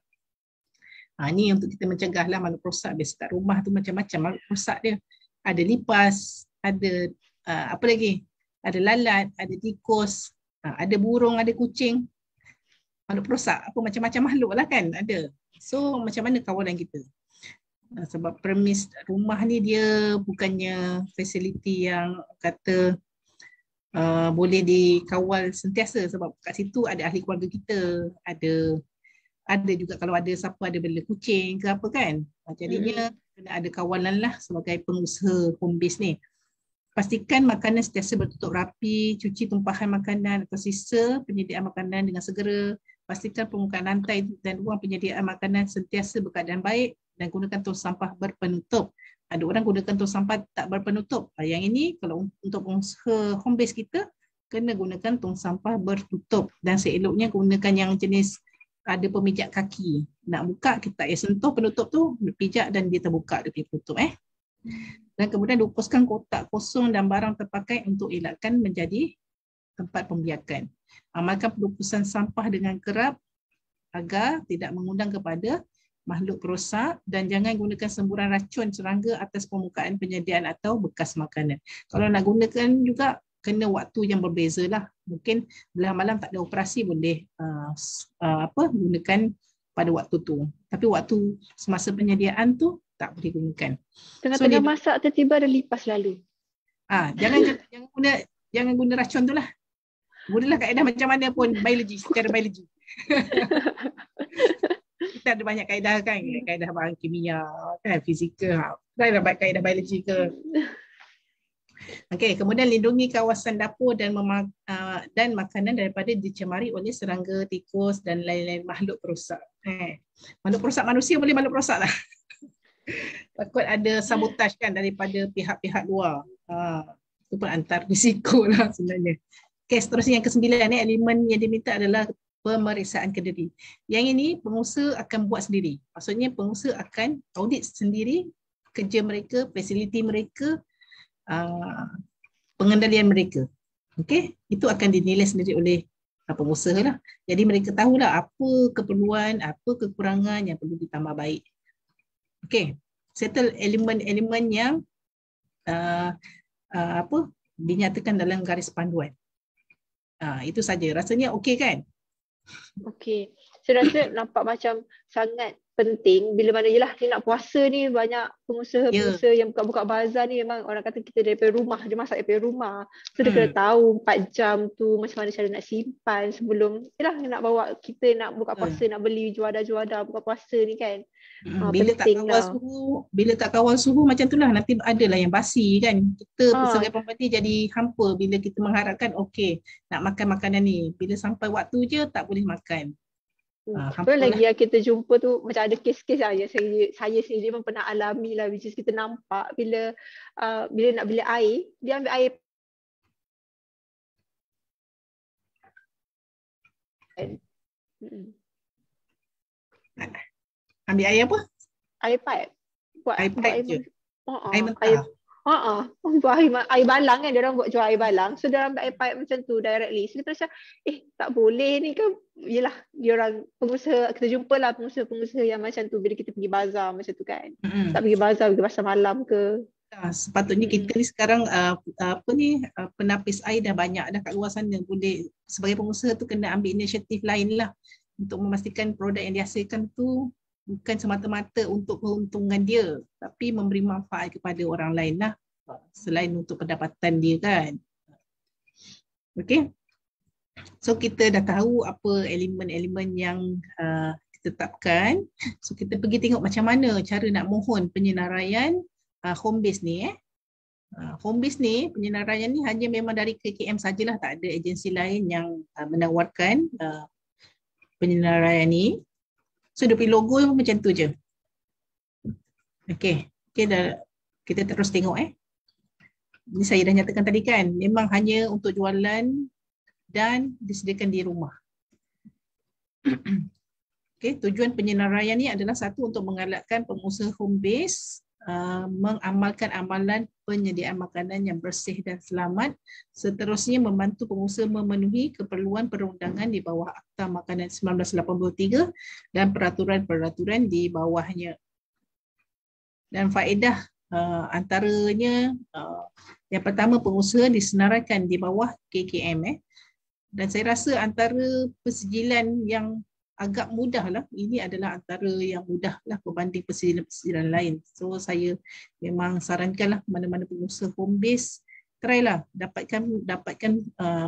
Ni untuk kita mencegahlah makhluk rosak. Biasa kat rumah tu macam-macam makhluk rosak dia. Ada lipas, ada apa lagi? Ada lalat, ada tikus, ada burung, ada kucing. Makhluk rosak, macam-macam makhluk lah kan ada. So macam mana kawalan kita? Sebab premis rumah ni dia bukannya fasiliti yang kata boleh dikawal sentiasa sebab kat situ ada ahli keluarga kita, ada juga kalau ada siapa ada bela kucing ke apa kan. Jadinya kena ada kawalan lah sebagai pengusaha home base ni. Pastikan makanan sentiasa bertutup rapi, cuci tumpahan makanan atau sisa penyediaan makanan dengan segera. Pastikan permukaan lantai dan ruang penyediaan makanan sentiasa berkeadaan baik dan gunakan tong sampah berpenutup. Ada orang gunakan tong sampah tak berpenutup. Yang ini kalau untuk pengusaha home base kita, kena gunakan tong sampah bertutup. Dan seeloknya gunakan yang jenis ada pemijat kaki. Nak buka, kita tak payah sentuh penutup tu, pijak dan dia terbuka dia punya penutup. Dan kemudian dihapuskan kotak kosong dan barang terpakai untuk elakkan menjadi tempat pembiakan. Amalkan pelupusan sampah dengan kerap agar tidak mengundang kepada makhluk perosak dan jangan gunakan semburan racun serangga atas permukaan penyediaan atau bekas makanan. Kalau nak gunakan juga kena waktu yang berbeza lah. Mungkin belah malam tak ada operasi boleh gunakan pada waktu tu. Tapi waktu semasa penyediaan tu tak boleh gunakan. Tengah-tengah masak tiba-tiba ada lipas lalu. Jangan guna racun tu lah. Gunalah kaedah macam mana pun secara biologi. Kita ada banyak kaedah kan, kaedah bahan kimia, kan, fizikal, kaedah biologi ke. Okey, kemudian lindungi kawasan dapur dan makanan daripada dicemari oleh serangga, tikus dan lain-lain makhluk perosak. Makhluk perosak manusia boleh makhluk perosak lah. Takut ada sabotaj kan daripada pihak-pihak luar. Itu pun antar risiko lah sebenarnya. Okey, seterusnya yang ke-9 elemen yang diminta adalah pemeriksaan kediri. Yang ini pengusaha akan buat sendiri. Maksudnya pengusaha akan audit sendiri kerja mereka, fasiliti mereka, pengendalian mereka. Okey, itu akan dinilai sendiri oleh pengusaha lah. Jadi mereka tahulah apa keperluan, apa kekurangan yang perlu ditambah baik. Okey, settle elemen-elemen yang dinyatakan dalam garis panduan. Itu saja. Rasanya okey kan? Okey. Saya rasa nampak macam sangat penting bila mana jelah dia nak puasa ni, banyak pengusaha-pengusaha yang buka-buka bazar ni memang orang kata kita daripada rumah, dia masak daripada rumah. So dia kena tahu 4 jam tu macam mana cara nak simpan sebelum jelah nak bawa kita nak buka puasa, nak beli juadah-juadah buka puasa ni kan. Bila tak kawal suhu macam tu lah, nanti adalah yang basi kan. Kita sebagai pembeli jadi hampa bila kita mengharapkan okey nak makan makanan ni, bila sampai waktu je tak boleh makan. Betul lagi yang kita jumpa tu macam ada kes-kes lah yang saya sendiri pun pernah alami lah, which is kita nampak bila nak beli air, dia ambil air ambil air apa? Air pipe. Air pipe je? Air mentah? Buat air balang kan, dia orang buat jual air balang. So dia orang ambil air pipe macam tu directly. So kita macam tak boleh ni kan. Yelah, dia orang pengusaha, kita jumpa lah pengusaha-pengusaha yang macam tu bila kita pergi bazar macam tu kan. Tak pergi bazar malam ke. Sepatutnya kita ni sekarang penapis air dah banyak dah kat luar sana. Boleh sebagai pengusaha tu kena ambil inisiatif lain lah untuk memastikan produk yang dihasilkan tu bukan semata-mata untuk keuntungan dia, tapi memberi manfaat kepada orang lain lah, selain untuk pendapatan dia kan. Okey. So kita dah tahu apa elemen-elemen yang ditetapkan. So kita pergi tengok macam mana cara nak mohon penyenaraian home base ni. Home base ni, penyenaraian ni hanya memang dari KKM sajalah, tak ada agensi lain yang menawarkan penyenaraian ni. So dia punya logo macam tu je. Okey, kita terus tengok Ini saya dah nyatakan tadi kan, memang hanya untuk jualan dan disediakan di rumah. Okey, tujuan penyenaraian ni adalah satu untuk menggalakkan pengusaha home base mengamalkan amalan penyediaan makanan yang bersih dan selamat. Seterusnya membantu pengusaha memenuhi keperluan perundangan di bawah Akta Makanan 1983 dan peraturan-peraturan di bawahnya. Dan faedah antaranya yang pertama, pengusaha disenaraikan di bawah KKM. Dan saya rasa antara persijilan yang agak mudah lah, ini adalah antara yang mudah lah berbanding persijilan lain. So saya memang sarankan lah mana-mana pengusaha home base, try lah dapatkan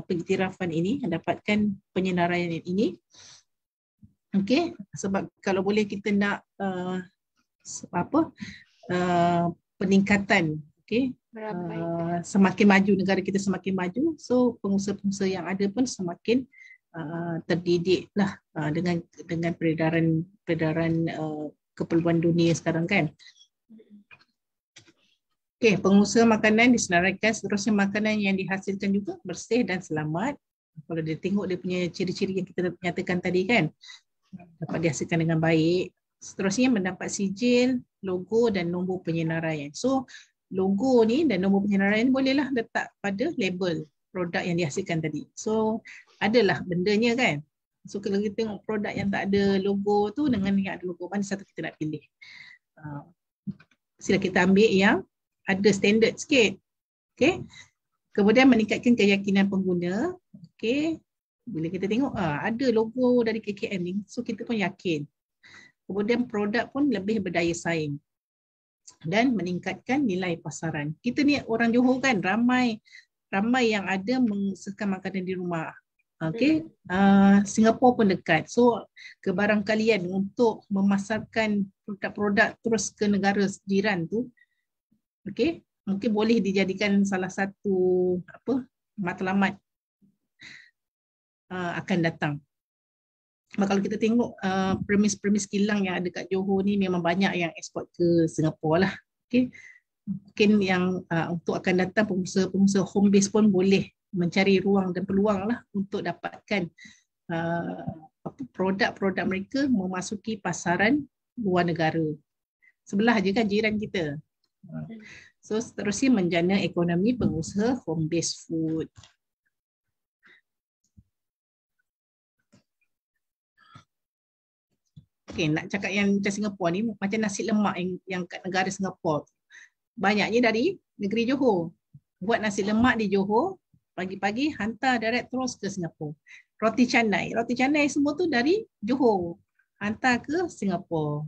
pengiktirafan ini, dapatkan penyenaraian ini. Okey, sebab kalau boleh kita nak peningkatan, okey, semakin maju, negara kita semakin maju, so pengusaha-pengusaha yang ada pun semakin terdidik lah dengan peredaran keperluan dunia sekarang kan. Okey, pengusaha makanan disenaraikan, seterusnya makanan yang dihasilkan juga bersih dan selamat. Kalau dia tengok dia punya ciri-ciri yang kita nyatakan tadi kan, dapat dihasilkan dengan baik. Seterusnya mendapat sijil, logo dan nombor penyenaraian. So logo ni dan nombor penyenaraian bolehlah letak pada label produk yang dihasilkan tadi. So adalah bendanya kan. So kalau kita tengok produk yang tak ada logo tu dengan yang ada logo, mana satu kita nak pilih? Sila kita ambil yang ada standard sikit. Okay. Kemudian meningkatkan keyakinan pengguna. Okay. Bila kita tengok ada logo dari KKM ni, so kita pun yakin. Kemudian produk pun lebih berdaya saing dan meningkatkan nilai pasaran. Kita ni orang Johor kan, ramai yang ada mengusahakan makanan di rumah. Okay. Singapura pun dekat. So kebarangkalian untuk memasarkan produk-produk terus ke negara jiran tu, okay, mungkin boleh dijadikan salah satu matlamat akan datang. Kalau kita tengok premis-premis kilang yang ada kat Johor ni memang banyak yang ekspor ke Singapura lah. Okay. Mungkin yang untuk akan datang pengusaha home base pun boleh mencari ruang dan peluang lah untuk dapatkan produk-produk mereka memasuki pasaran luar negara. Sebelah je kan jiran kita. So seterusnya menjana ekonomi pengusaha home based food. Okay, nak cakap yang macam Singapura ni, macam nasi lemak yang kat negara Singapura, banyaknya dari negeri Johor. Buat nasi lemak di Johor, pagi-pagi hantar direct terus ke Singapura. Roti canai semua tu dari Johor, hantar ke Singapura.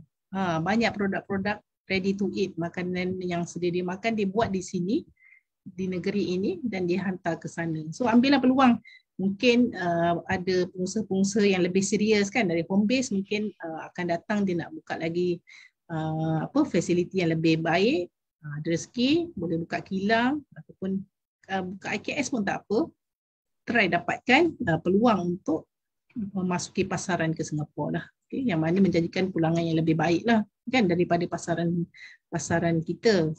Banyak produk-produk ready to eat, makanan yang sedia dimakan dibuat di sini, di negeri ini dan dihantar ke sana. So ambillah peluang. Mungkin ada pengusaha-pengusaha yang lebih serius kan dari home base, mungkin akan datang dia nak buka lagi fasiliti yang lebih baik, ada rezeki boleh buka kilang ataupun buka IKS pun tak apa, try dapatkan peluang untuk memasuki pasaran ke Singapura lah. Okay, yang mana menjadikan pulangan yang lebih baik lah kan daripada pasaran kita.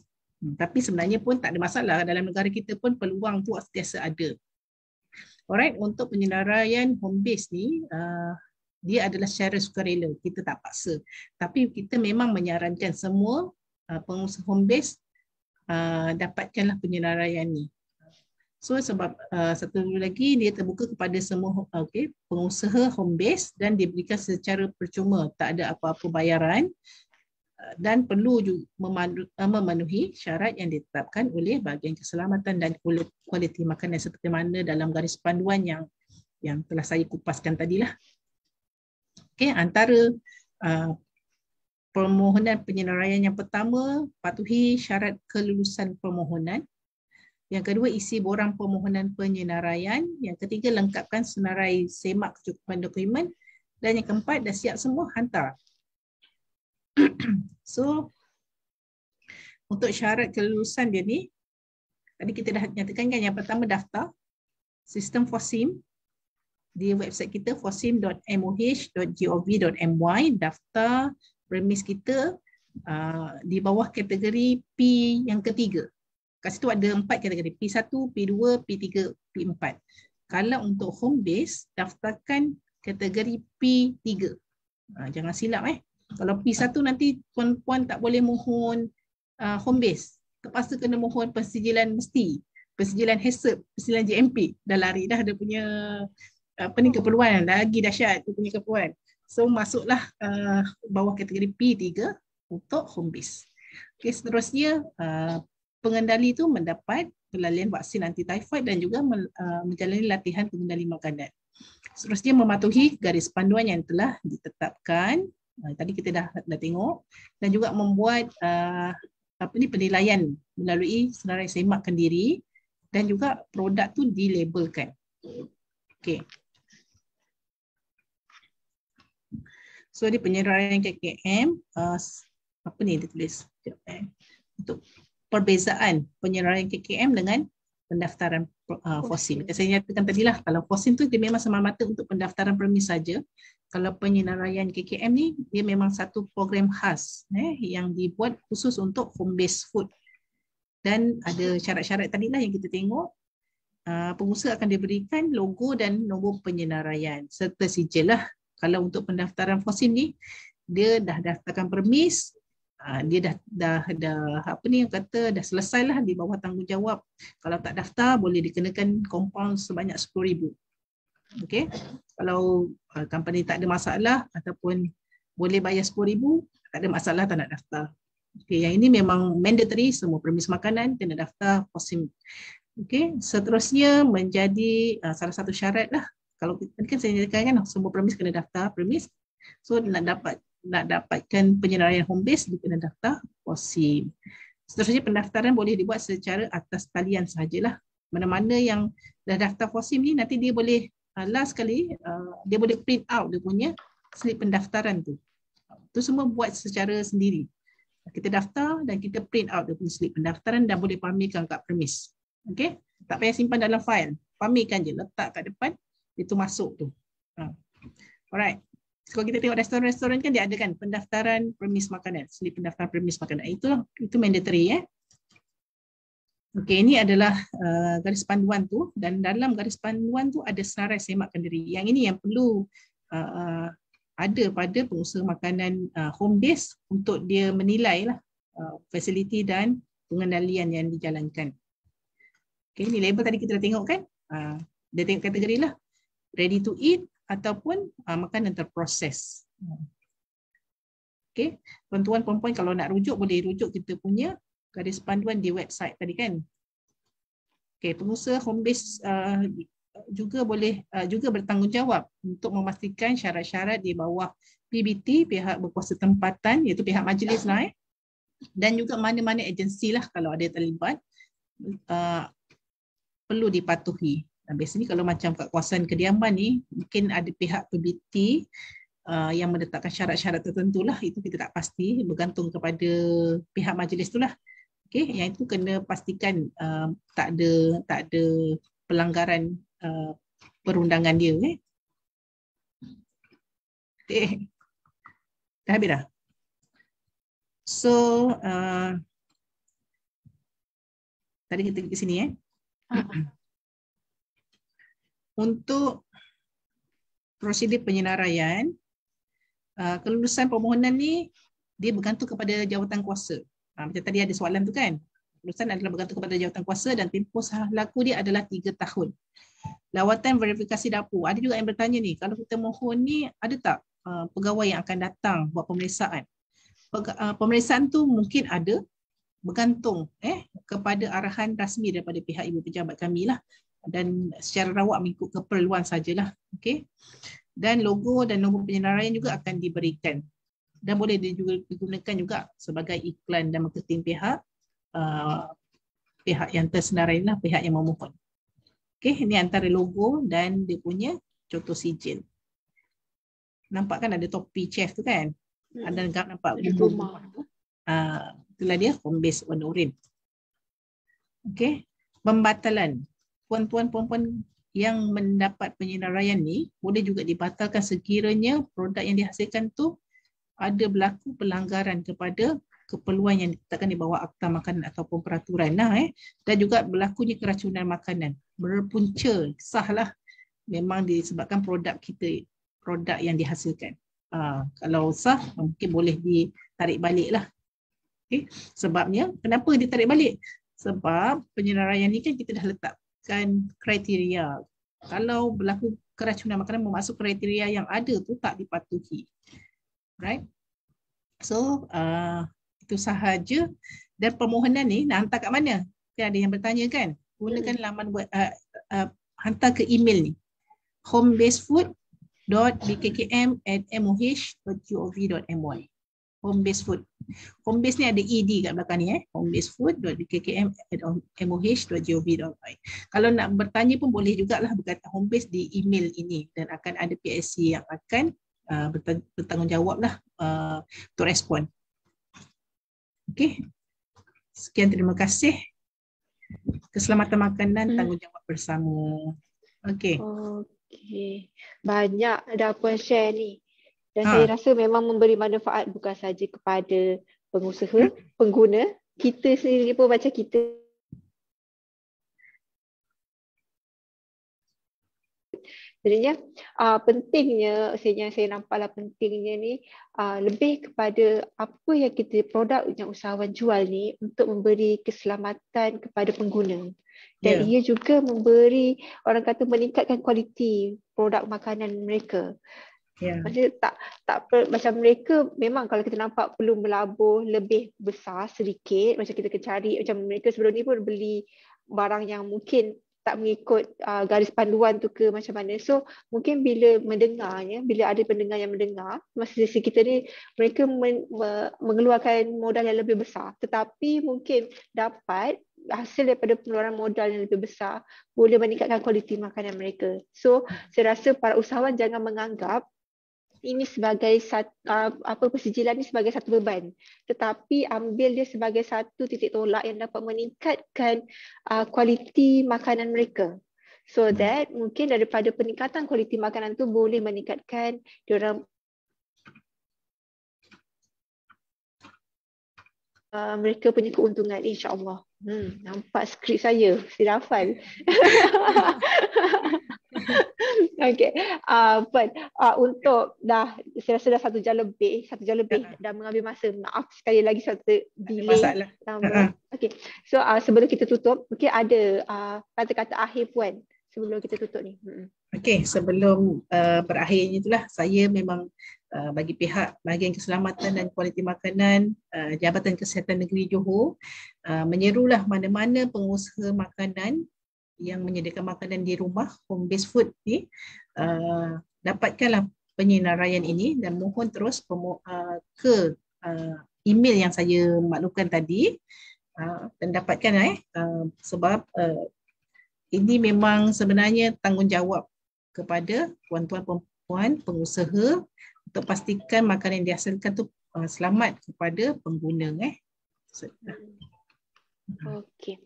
Tapi sebenarnya pun tak ada masalah, dalam negara kita pun peluang tu sentiasa ada. Alright, untuk penyenaraian home base ni, dia adalah secara sukarela, kita tak paksa. Tapi kita memang menyarankan semua pengusaha home base dapatkanlah penyenaraian ni. So sebab satu lagi dia terbuka kepada semua pengusaha home base dan diberikan secara percuma, tak ada apa-apa bayaran dan perlu memenuhi syarat yang ditetapkan oleh bahagian keselamatan dan kualiti makanan seperti mana dalam garis panduan yang telah saya kupaskan tadilah. Okay, antara permohonan penyenaraian yang pertama, patuhi syarat kelulusan permohonan. Yang kedua, isi borang permohonan penyenaraian. Yang ketiga, lengkapkan senarai semak kecukupan dokumen. Dan yang keempat, dah siap semua, hantar. So, untuk syarat kelulusan dia ni, tadi kita dah nyatakan kan, yang pertama daftar sistem FOSIM di website kita fosim.moh.gov.my, daftar premis kita di bawah kategori P yang ketiga. Kat situ ada 4 kategori, P1, P2, P3, P4. Kalau untuk home base, daftarkan kategori P3. Jangan silap Kalau P1 nanti puan-puan tak boleh mohon home base. Terpaksa kena mohon persijilan mesti. Persijilan HACCP, persijilan JMP. Dah lari dah dia punya keperluan. Lagi dahsyat dia punya keperluan. So masuklah bawah kategori P3 untuk home base. Okay, seterusnya pengendali itu mendapat pelalian vaksin anti-typhoid dan juga menjalani latihan pengendali makanan. Seterusnya mematuhi garis panduan yang telah ditetapkan. Tadi kita dah tengok, dan juga membuat penilaian melalui senarai semakkan diri dan juga produk tu dilabelkan. Okey. So di penyenaraian KKM apa ni dia tulis untuk perbezaan penyenaraian KKM dengan pendaftaran FOSIM. Saya nyatakan tadilah, kalau FOSIM tu dia memang semata-mata untuk pendaftaran premis saja. Kalau penyenaraian KKM ni dia memang satu program khas yang dibuat khusus untuk home based food. Dan ada syarat-syarat tadilah yang kita tengok. Pengusaha akan diberikan logo dan nombor penyenaraian serta sijil lah. Kalau untuk pendaftaran FOSIM ni dia dah daftarkan premis, dia dah apa ni yang kata dah selesailah di bawah tanggungjawab. Kalau tak daftar boleh dikenakan kompaun sebanyak 10,000. Okey. Kalau company tak ada masalah ataupun boleh bayar 10,000, tak ada masalah tak nak daftar. Okey, yang ini memang mandatory, semua premis makanan kena daftar POSIM. Okey, seterusnya menjadi salah satu syarat lah. Kalau kita kan saya nyatakan kan semua premis kena daftar premis. So nak dapatkan penyelesaian home base dia kena daftar POSIM. Seterusnya pendaftaran boleh dibuat secara atas talian sahajalah. Mana-mana yang dah daftar POSIM ni nanti dia boleh last kali dia boleh print out dia punya slip pendaftaran tu. Itu semua buat secara sendiri. Kita daftar dan kita print out dia punya slip pendaftaran dan boleh pamerkan kat premis. Okey? Tak payah simpan dalam file. Pamerkan je, letak kat depan, itu masuk tu. Alright. Kalau kita tengok restoran-restoran kan dia ada kan pendaftaran premis makanan, slip pendaftaran premis makanan. Itu mandatory . Okey, ini adalah garis panduan tu dan dalam garis panduan tu ada senarai semakkan diri. Yang ini yang perlu ada pada pengusaha makanan home base untuk dia menilai lah fasiliti dan pengendalian yang dijalankan. Okey, ni label tadi kita dah tengok kan? Dia tengok kategori lah. Ready to eat ataupun makanan terproses. Okey, tuan-tuan puan-puan kalau nak rujuk boleh rujuk kita punya garis panduan di website tadi kan. Okey, pengusaha home base juga boleh juga bertanggungjawab untuk memastikan syarat-syarat di bawah PBT pihak berkuasa tempatan iaitu pihak majlis lah dan juga mana-mana agensi lah kalau ada terlibat perlu dipatuhi. Biasanya kalau macam kat kawasan kediaman ni mungkin ada pihak PBT yang menetapkan syarat-syarat tertentu lah, itu kita tak pasti, bergantung kepada pihak majlis tu lah. Okay, yang itu kena pastikan tak ada pelanggaran perundangan dia. Okay. Dah habis dah? So, tadi kita ke sini Untuk prosedur penyenaraian, kelulusan permohonan ni dia bergantung kepada jawatan kuasa. Macam tadi ada soalan tu kan. Kelulusan adalah bergantung kepada jawatan kuasa dan tempoh laku dia adalah 3 tahun. Lawatan verifikasi dapur. Ada juga yang bertanya ni, kalau kita mohon ni ada tak pegawai yang akan datang buat pemeriksaan? Pemeriksaan tu mungkin ada, bergantung kepada arahan rasmi daripada pihak ibu pejabat kami lah. Dan secara rawak mengikut keperluan sajalah. Okey. Dan logo dan nombor penyenaraian juga akan diberikan dan boleh digunakan juga sebagai iklan dan marketing pihak yang tersenarai lah, pihak yang memohon. Okey, ini antara logo dan dia punya contoh sijil. Nampak kan ada topi chef tu kan? Ada nampak rumah tu. Itulah dia home base warna oranye. Okey, pembatalan. Puan-puan puan-puan yang mendapat penyenaraian ni boleh juga dibatalkan sekiranya produk yang dihasilkan tu ada berlaku pelanggaran kepada keperluan yang ditetapkan di bawah akta makanan ataupun peraturan dan juga berlakunya keracunan makanan berpunca sahlah memang disebabkan produk yang dihasilkan. Kalau sah mungkin boleh ditarik balik lah. Okay. Sebabnya kenapa ditarik balik? Sebab penyenaraian ni kan kita dah letak kriteria. Kalau berlaku keracunan makanan memasuk kriteria yang ada tu tak dipatuhi. Right? So itu sahaja. Dan permohonan ni nak hantar kat mana? Ada yang bertanya kan? Gunakan laman hantar ke email ni. homebasefood.bkkm@moh.gov.my. Homebase food. Homebase ni ada ED kat belakang ni homebasefood.bkkm@moh.gov.my. Kalau nak bertanya pun boleh jugalah berkata homebase di email ini dan akan ada PSC yang akan bertanggungjawab lah untuk respon. Okey. Sekian, terima kasih. Keselamatan makanan tanggungjawab bersama. Okey. Okey. Banyak dah puan share ni. Dan saya rasa memang memberi manfaat bukan saja kepada pengusaha, pengguna, kita sendiri pun macam kita Jadinya pentingnya saya nampaklah pentingnya ni lebih kepada apa yang kita produk yang usahawan jual ni untuk memberi keselamatan kepada pengguna. Dan Ya. ia juga memberi, orang kata, meningkatkan kualiti produk makanan mereka. Ya. Maksudnya macam mereka memang kalau kita nampak perlu melabur lebih besar sedikit, macam kita kena cari, macam mereka sebelum ni pun beli barang yang mungkin tak mengikut garis panduan tu ke macam mana. So mungkin bila mendengarnya, bila ada pendengar yang mendengar, masa sesi kita ni mereka mengeluarkan modal yang lebih besar, tetapi mungkin dapat hasil daripada pengeluaran modal yang lebih besar boleh meningkatkan kualiti makanan mereka. So saya rasa para usahawan jangan menganggap ini sebagai persijilan ini sebagai satu beban, tetapi ambil dia sebagai satu titik tolak yang dapat meningkatkan kualiti makanan mereka, so that mungkin daripada peningkatan kualiti makanan tu boleh meningkatkan diorang mereka punya keuntungan, insya-Allah. Nampak skrip saya hafal. Okey, untuk saya rasa dah 1 jam lebih, dah mengambil masa. Maaf sekali lagi satu delay. Okey, so sebelum kita tutup, mungkin ada kata-kata akhir Puan sebelum kita tutup ni. Okey, sebelum berakhirnya itulah, saya memang bagi pihak bahagian keselamatan dan kualiti makanan Jabatan Kesihatan Negeri Johor menyerulah mana-mana pengusaha makanan yang menyediakan makanan di rumah, home based food ni, dapatkanlah penyinaraian ini dan mohon terus ke email yang saya maklumkan tadi dan dapatkan sebab ini memang sebenarnya tanggungjawab kepada tuan-tuan perempuan pengusaha untuk pastikan makanan yang dihasilkan tu selamat kepada pengguna. Okey.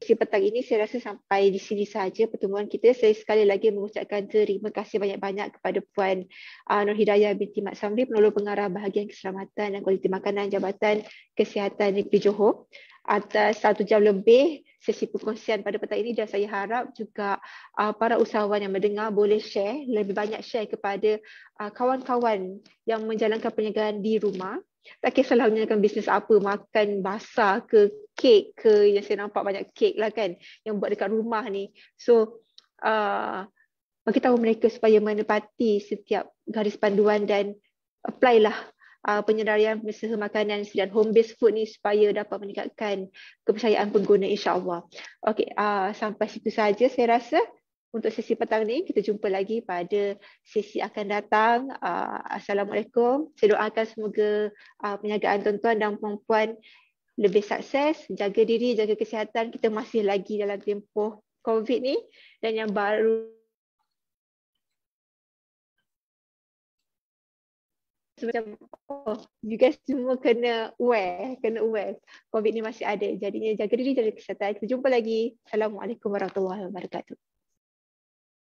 Petang ini saya rasa sampai di sini sahaja pertemuan kita. Saya sekali lagi mengucapkan terima kasih banyak-banyak kepada Puan Nur Hidayah binti Mat Samri, Penolong Pengarah Bahagian Keselamatan dan Kualiti Makanan Jabatan Kesihatan Negeri Johor, atas 1 jam lebih sesi perkongsian pada petang ini, dan saya harap juga para usahawan yang mendengar boleh share, lebih banyak share kepada kawan-kawan yang menjalankan perniagaan di rumah. Tak kisahlah menjalankan bisnes apa, makan basah ke, kek ke, yang saya nampak banyak kek lah kan yang buat dekat rumah ni. So bagi tahu mereka supaya menepati setiap garis panduan dan apply lah penyedarian usaha makanan dan home based food ni supaya dapat meningkatkan kepercayaan pengguna, insya-Allah. Okey, sampai situ saja saya rasa untuk sesi petang ni. Kita jumpa lagi pada sesi akan datang. Assalamualaikum. Saya doakan semoga perniagaan tuan-tuan dan puan-puan lebih sukses, jaga diri, jaga kesihatan. Kita masih lagi dalam tempoh COVID ni, dan yang baru macam you guys semua kena aware COVID ni masih ada. Jadinya jaga diri, jaga kesihatan. Kita jumpa lagi. Assalamualaikum warahmatullahi wabarakatuh.